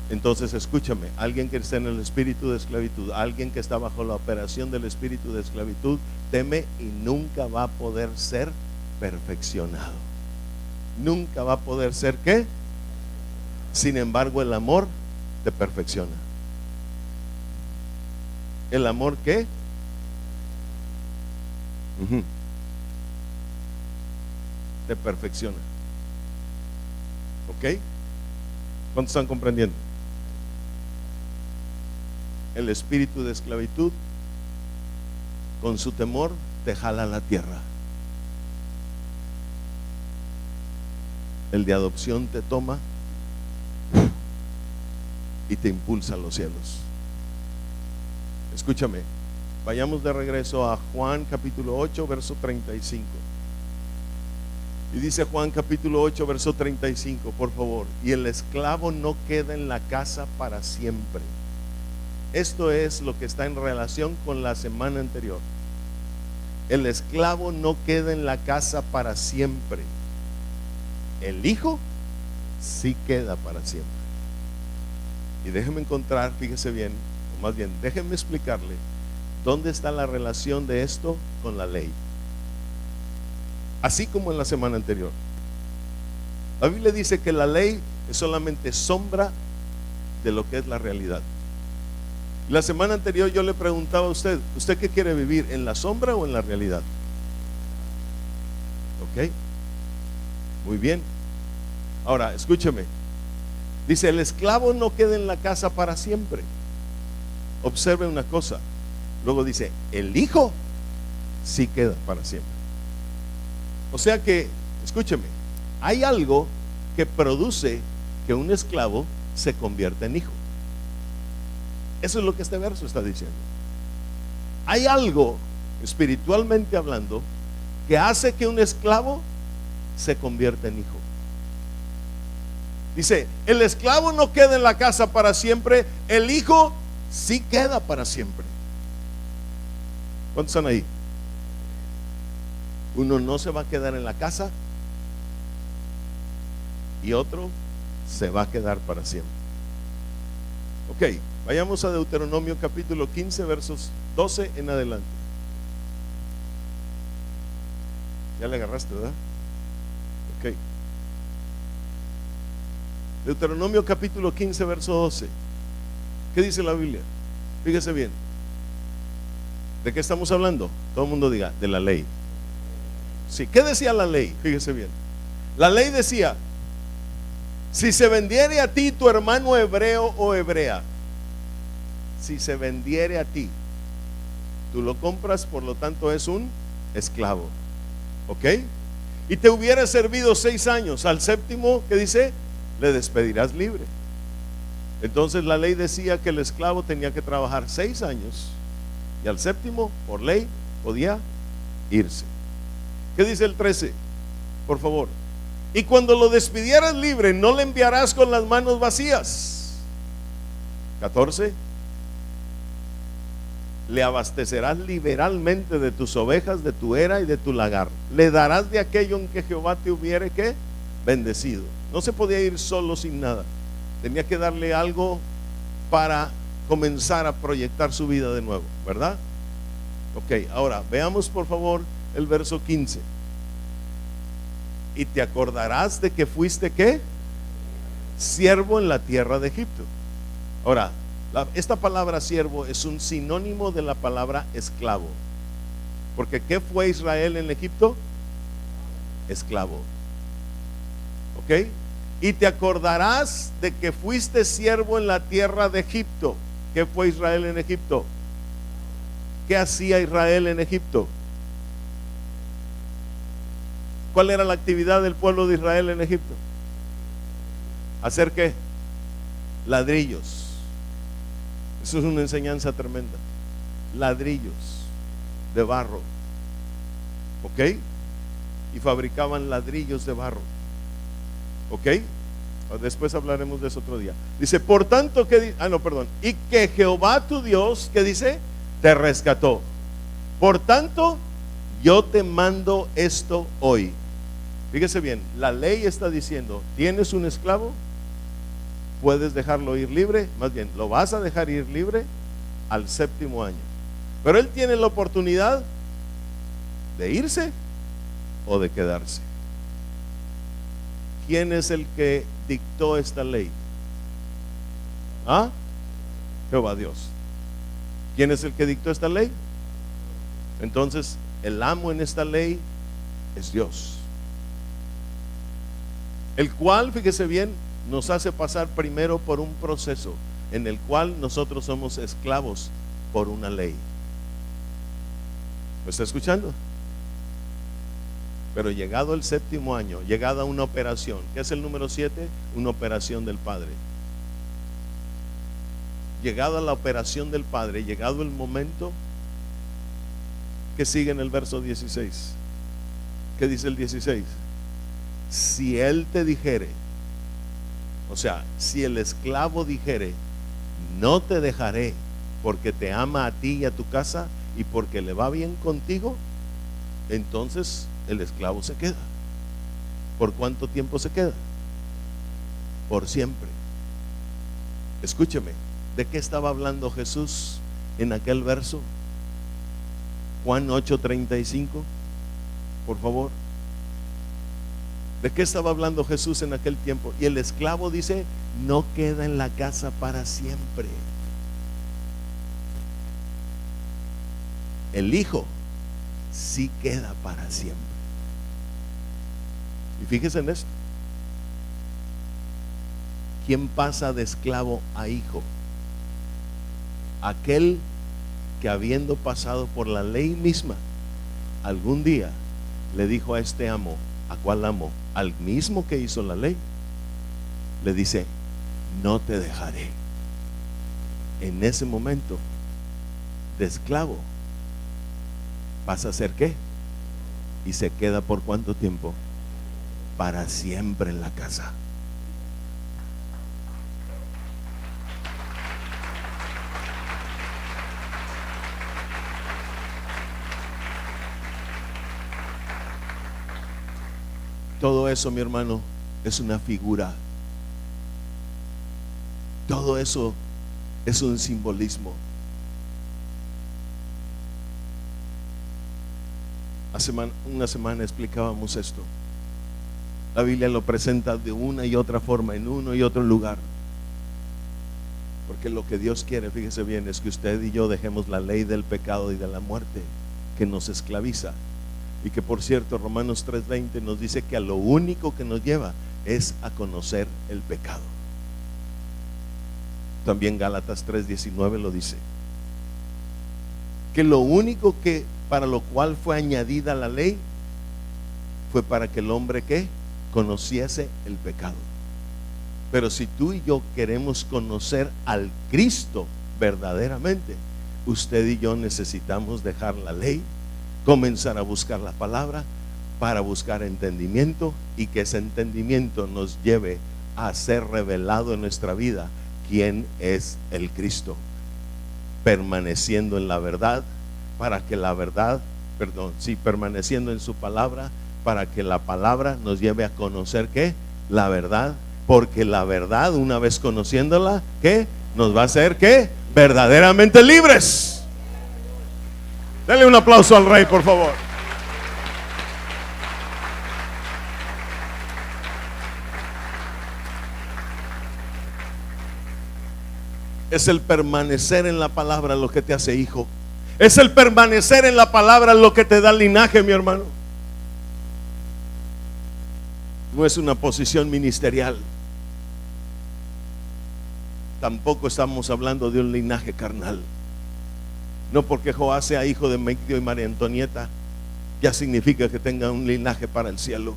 Entonces escúchame, alguien que está en el espíritu de esclavitud, alguien que está bajo la operación del espíritu de esclavitud, teme y nunca va a poder ser perfeccionado. Nunca va a poder ser ¿qué? Sin embargo, el amor te perfecciona. ¿El amor qué? Te perfecciona. ¿Ok? ¿Cuántos están comprendiendo? El espíritu de esclavitud, con su temor, te jala a la tierra. El de adopción te toma y te impulsa a los cielos. Escúchame, vayamos de regreso a Juan capítulo 8, verso 35. Y dice Juan capítulo 8, verso 35, por favor: y el esclavo no queda en la casa para siempre. Esto es lo que está en relación con la semana anterior. El esclavo no queda en la casa para siempre. El hijo sí queda para siempre. Y déjeme encontrar, fíjese bien, o más bien, déjeme explicarle dónde está la relación de esto con la ley. Así como en la semana anterior. La Biblia dice que la ley es solamente sombra de lo que es la realidad. La semana anterior yo le preguntaba a usted: ¿usted qué quiere vivir? ¿En la sombra o en la realidad? Ok, muy bien. Ahora escúcheme, dice: el esclavo no queda en la casa para siempre. Observe una cosa. Luego dice: el hijo sí queda para siempre. O sea que, escúcheme, hay algo que produce que un esclavo se convierta en hijo. Eso es lo que este verso está diciendo. Hay algo, espiritualmente hablando, que hace que un esclavo se convierta en hijo. Dice: el esclavo no queda en la casa para siempre, el hijo sí queda para siempre. ¿Cuántos están ahí? Uno no se va a quedar en la casa y otro se va a quedar para siempre. Ok, vayamos a Deuteronomio capítulo 15, versos 12 en adelante. Ya le agarraste, ¿verdad? Ok. Deuteronomio capítulo 15, verso 12. ¿Qué dice la Biblia? Fíjese bien. ¿De qué estamos hablando? Todo el mundo diga: de la ley. Sí, ¿qué decía la ley? Fíjese bien. La ley decía: si se vendiere a ti tu hermano hebreo o hebrea, si se vendiere a ti, tú lo compras, por lo tanto es un esclavo. ¿Ok? Y te hubiera servido 6 años, al séptimo, ¿qué dice? Le despedirás libre. Entonces la ley decía que el esclavo tenía que trabajar 6 años y al séptimo, por ley, podía irse. ¿Qué dice el 13? Por favor. Y cuando lo despidieras libre, no le enviarás con las manos vacías. 14. Le abastecerás liberalmente de tus ovejas, de tu era y de tu lagar. Le darás de aquello en que Jehová te hubiere ¿qué? Bendecido. No se podía ir solo sin nada. Tenía que darle algo para comenzar a proyectar su vida de nuevo, ¿verdad? Ok, ahora veamos por favor el verso 15. Y te acordarás de que fuiste ¿qué? Siervo en la tierra de Egipto. Ahora, esta palabra siervo es un sinónimo de la palabra esclavo. Porque ¿qué fue Israel en Egipto? Esclavo. ¿Ok? Y te acordarás de que fuiste siervo en la tierra de Egipto. ¿Qué fue Israel en Egipto? ¿Qué hacía Israel en Egipto? ¿Cuál era la actividad del pueblo de Israel en Egipto? ¿Hacer qué? Ladrillos. Eso es una enseñanza tremenda. Ladrillos de barro. ¿Ok? Y fabricaban ladrillos de barro. ¿Ok? Después hablaremos de eso otro día. Dice, por tanto que y que Jehová tu Dios, ¿qué dice? Te rescató. Por tanto, yo te mando esto hoy. Fíjese bien, la ley está diciendo, ¿tienes un esclavo? ¿Puedes dejarlo ir libre? Más bien, lo vas a dejar ir libre al 7º año. Pero él tiene la oportunidad de irse o de quedarse. ¿Quién es el que dictó esta ley? ¿Ah? Jehová Dios. ¿Quién es el que dictó esta ley? Entonces, el amo en esta ley es Dios. El cual, fíjese bien, nos hace pasar primero por un proceso en el cual nosotros somos esclavos por una ley. ¿Me está escuchando? Pero llegado el 7º año, llegada una operación, ¿qué es el número 7? Una operación del Padre. Llegada la operación del Padre, llegado el momento, que sigue en el verso 16. ¿Qué dice el 16? Si él te dijere, o sea, si el esclavo dijere, no te dejaré porque te ama a ti y a tu casa y porque le va bien contigo, entonces el esclavo se queda. ¿Por cuánto tiempo se queda? Por siempre. Escúcheme, ¿de qué estaba hablando Jesús en aquel verso? Juan 8:35, por favor. ¿De qué estaba hablando Jesús en aquel tiempo? Y el esclavo dice, no queda en la casa para siempre. El hijo sí queda para siempre. Y fíjese en esto. ¿Quién pasa de esclavo a hijo? Aquel que habiendo pasado por la ley misma, algún día le dijo a este amo, ¿a cuál amo? Al mismo que hizo la ley. Le dice, no te dejaré. En ese momento de esclavo pasa a ser ¿qué? Y se queda por cuánto tiempo? Para siempre en la casa. Todo eso, mi hermano, es una figura. Todo eso es un simbolismo. Hace una semana explicábamos esto. La Biblia lo presenta de una y otra forma, en uno y otro lugar. Porque lo que Dios quiere, fíjese bien, es que usted y yo dejemos la ley del pecado y de la muerte que nos esclaviza. Y que, por cierto, Romanos 3:20 nos dice que a lo único que nos lleva es a conocer el pecado. También Gálatas 3:19 lo dice. Que lo único que para lo cual fue añadida la ley fue para que el hombre ¿qué? Conociese el pecado. Pero si tú y yo queremos conocer al Cristo verdaderamente, usted y yo necesitamos dejar la ley, comenzar a buscar la palabra para buscar entendimiento, y que ese entendimiento nos lleve a ser revelado en nuestra vida quién es el Cristo, permaneciendo en la verdad, para que la verdad, permaneciendo en su palabra, para que la palabra nos lleve a conocer ¿qué? La verdad, porque la verdad, una vez conociéndola, ¿qué? Nos va a hacer ¿qué? Verdaderamente libres. Denle un aplauso al Rey, por favor. Es el permanecer en la palabra lo que te hace hijo. Es el permanecer en la palabra lo que te da linaje, mi hermano. No es una posición ministerial. Tampoco estamos hablando de un linaje carnal. No porque Joás sea hijo de Medio y María Antonieta ya significa que tenga un linaje para el cielo.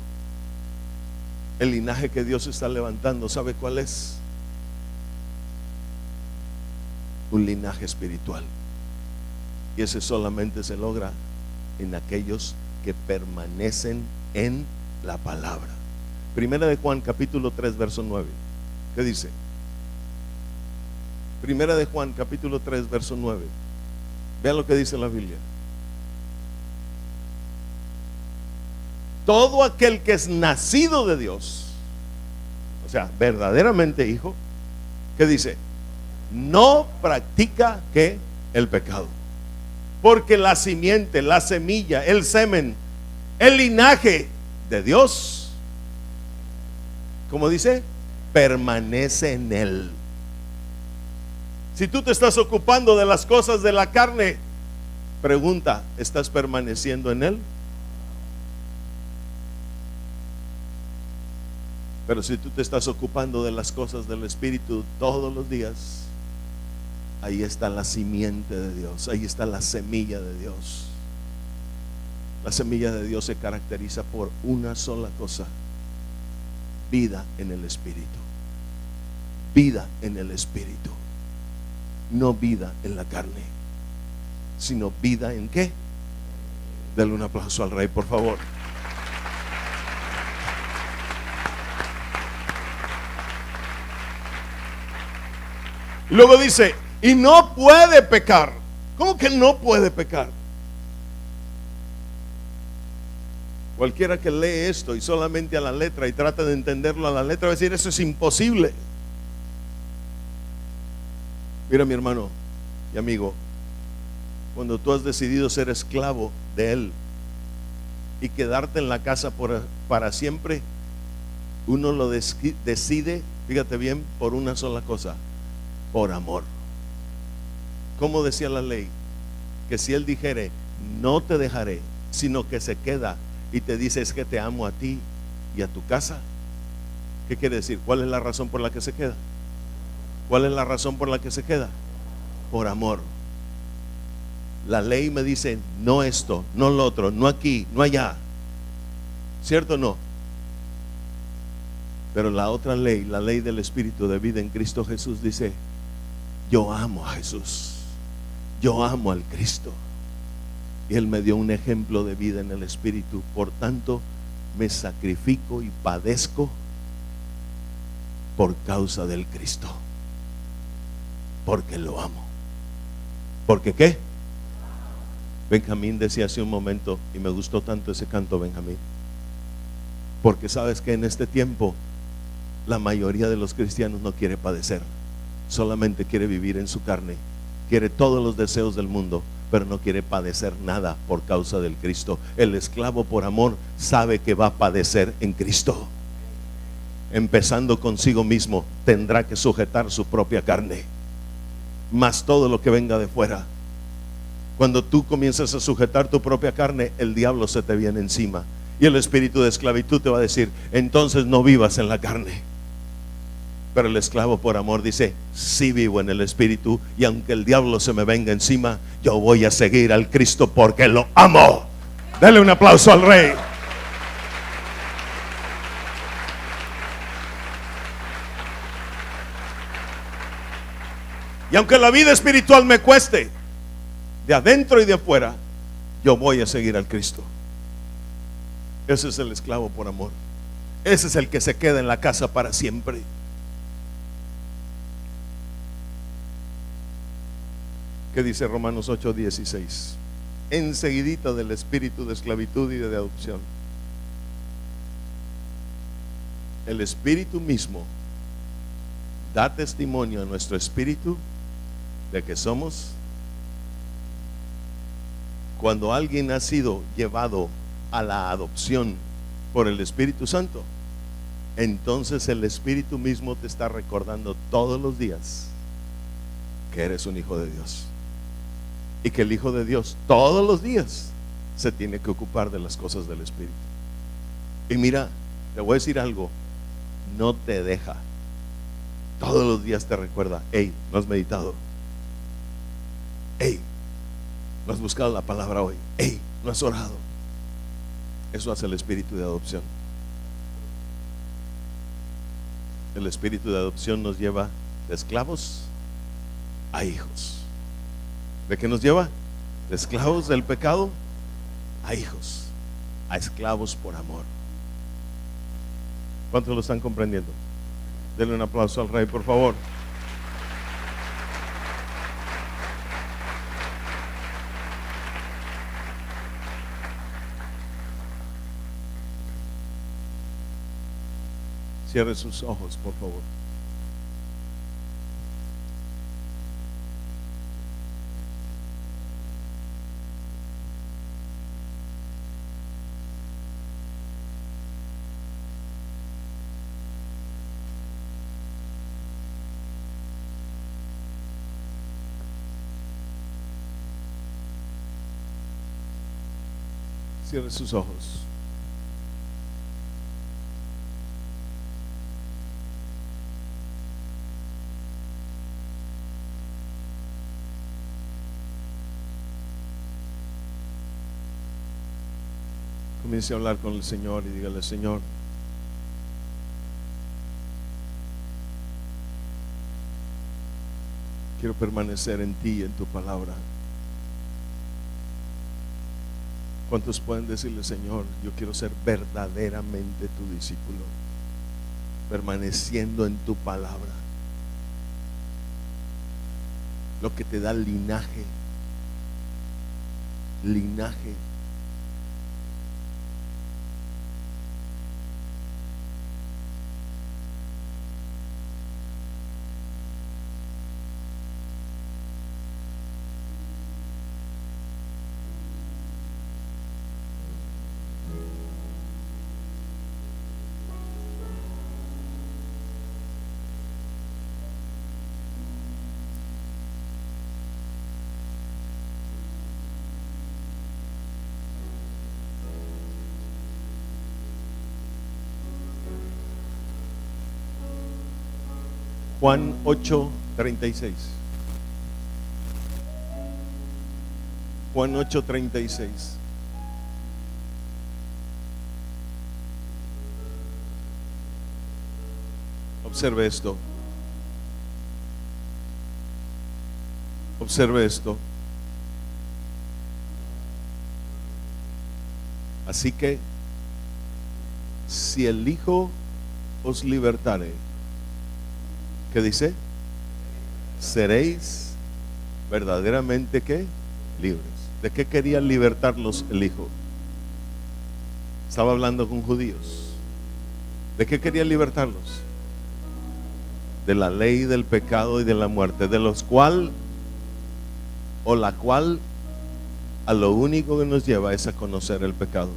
El linaje que Dios está levantando, ¿sabe cuál es? Un linaje espiritual. Y ese solamente se logra en aquellos que permanecen en la palabra. Primera de Juan capítulo 3 verso 9. ¿Qué dice? Primera de Juan capítulo 3 verso 9. Vean lo que dice la Biblia. Todo aquel que es nacido de Dios, o sea, verdaderamente hijo, ¿qué dice? No practica ¿qué? El pecado. Porque la simiente, la semilla, el semen, el linaje de Dios, ¿cómo dice? Permanece en él. Si tú te estás ocupando de las cosas de la carne, pregunta, ¿estás permaneciendo en él? Pero si tú te estás ocupando de las cosas del Espíritu todos los días, ahí está la simiente de Dios, ahí está la semilla de Dios. La semilla de Dios se caracteriza por una sola cosa: vida en el Espíritu. Vida en el Espíritu. No vida en la carne, sino vida en ¿qué? Dale un aplauso al Rey, por favor. Y luego dice, y no puede pecar. ¿Cómo que no puede pecar? Cualquiera que lee esto y solamente a la letra y trata de entenderlo a la letra va a decir, eso es imposible. Mira, mi hermano y amigo, cuando tú has decidido ser esclavo de Él y quedarte en la casa para siempre, uno lo decide, fíjate bien, por una sola cosa: por amor. ¿Cómo decía la ley? Que si Él dijere, no te dejaré, sino que se queda y te dice, es que te amo a ti y a tu casa. ¿Qué quiere decir? ¿Cuál es la razón por la que se queda? ¿Cuál es la razón por la que se queda? Por amor. La ley me dice, no esto, no lo otro, no aquí, no allá. ¿Cierto o no? Pero la otra ley, la ley del Espíritu de vida en Cristo Jesús, dice, yo amo a Jesús, yo amo al Cristo, y Él me dio un ejemplo de vida en el Espíritu. Por tanto, me sacrifico y padezco por causa del Cristo, porque lo amo. ¿Porque qué? Benjamín decía hace un momento, y me gustó tanto ese canto, Benjamín, porque sabes que en este tiempo la mayoría de los cristianos no quiere padecer, solamente quiere vivir en su carne, quiere todos los deseos del mundo, pero no quiere padecer nada por causa del Cristo. El esclavo por amor sabe que va a padecer en Cristo. Empezando consigo mismo, tendrá que sujetar su propia carne, más todo lo que venga de fuera. Cuando tú comienzas a sujetar tu propia carne, el diablo se te viene encima y el espíritu de esclavitud te va a decir, entonces no vivas en la carne. Pero el esclavo por amor dice, sí vivo en el Espíritu, y aunque el diablo se me venga encima, yo voy a seguir al Cristo porque lo amo. Dale un aplauso al Rey. Y aunque la vida espiritual me cueste, de adentro y de afuera, yo voy a seguir al Cristo. Ese es el esclavo por amor. Ese es el que se queda en la casa para siempre. ¿Qué dice Romanos 8:16? Enseguidita del espíritu de esclavitud y de adopción. El Espíritu mismo da testimonio a nuestro espíritu de que somos Cuando alguien ha sido llevado a la adopción por el Espíritu Santo, entonces el Espíritu mismo te está recordando todos los días que eres un hijo de Dios, y que el Hijo de Dios todos los días se tiene que ocupar de las cosas del Espíritu. Y mira, te voy a decir algo, no te deja. Todos los días te recuerda: hey, no has meditado, hey, no has buscado la palabra hoy, hey, no has orado. Eso hace el espíritu de adopción. El espíritu de adopción nos lleva de esclavos a hijos. ¿De qué nos lleva? De esclavos del pecado a hijos, a esclavos por amor. ¿Cuántos lo están comprendiendo? Denle un aplauso al Rey, por favor. Cierre sus ojos, por favor. Cierre sus ojos. Comience a hablar con el Señor y dígale: Señor, quiero permanecer en ti y en tu palabra. ¿Cuántos pueden decirle: Señor, yo quiero ser verdaderamente tu discípulo, permaneciendo en tu palabra? Lo que te da linaje. Juan 8:36. Juan 8:36. Observe esto. Observe esto. Así que si el Hijo os libertare, ¿qué dice? Seréis verdaderamente ¿qué? Libres. ¿De qué quería libertarlos el Hijo? Estaba hablando con judíos. ¿De qué quería libertarlos? De la ley del pecado y de la muerte, de los cual o la cual a lo único que nos lleva es a conocer el pecado,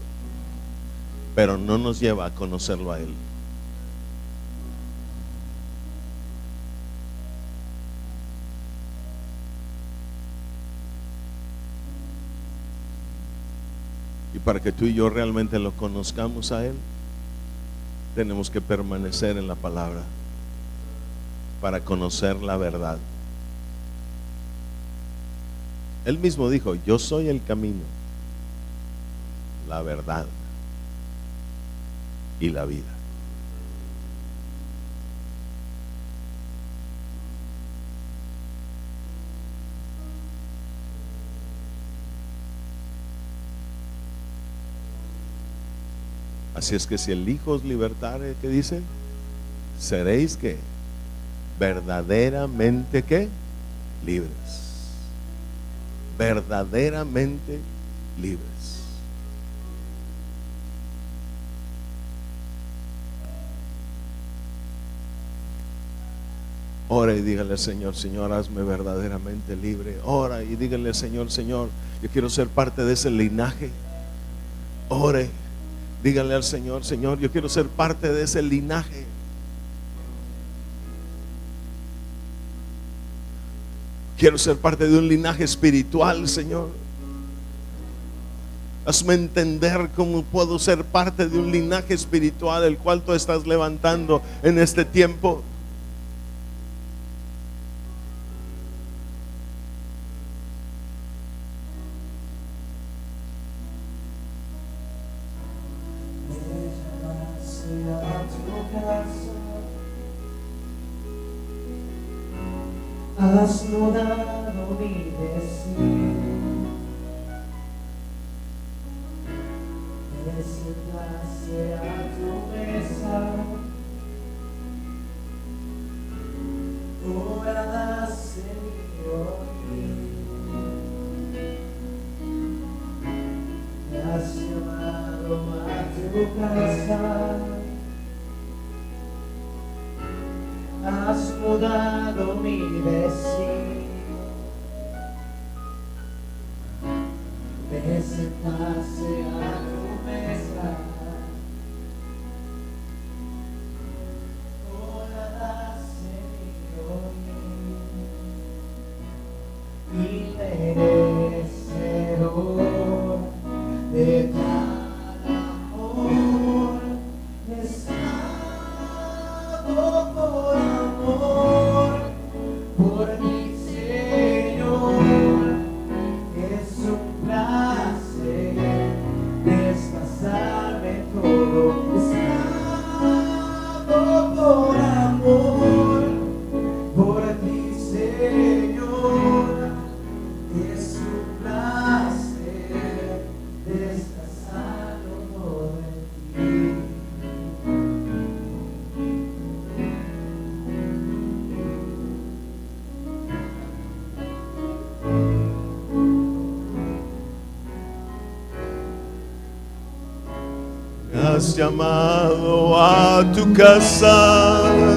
pero no nos lleva a conocerlo a Él. Y para que tú y yo realmente lo conozcamos a Él, tenemos que permanecer en la palabra para conocer la verdad. Él mismo dijo: yo soy el camino, la verdad y la vida. Así es que si el Hijo os libertare, ¿qué dice? Seréis ¿qué? Verdaderamente ¿qué? Libres. Verdaderamente libres. Ora y dígale al Señor: Señor, hazme verdaderamente libre. Ora y dígale al Señor: Señor, yo quiero ser parte de ese linaje. Ore, dígale al Señor: Señor, yo quiero ser parte de ese linaje. Quiero ser parte de un linaje espiritual, Señor. Hazme entender cómo puedo ser parte de un linaje espiritual, el cual tú estás levantando en este tiempo. Has mudado mi destino, me sentaste a tu mesa, moradas en mi oído, me has llamado a tu casa. Has mudado mi destino, me sentaste a tu mesa, moradas en mi oído, y merecedor de tal amor, por amor, por mi Señor, es un placer desgastarme todo, esclavo por amor, por ti, Señor, es un placer desgastarlo todo en ti. Me has llamado a tu casa,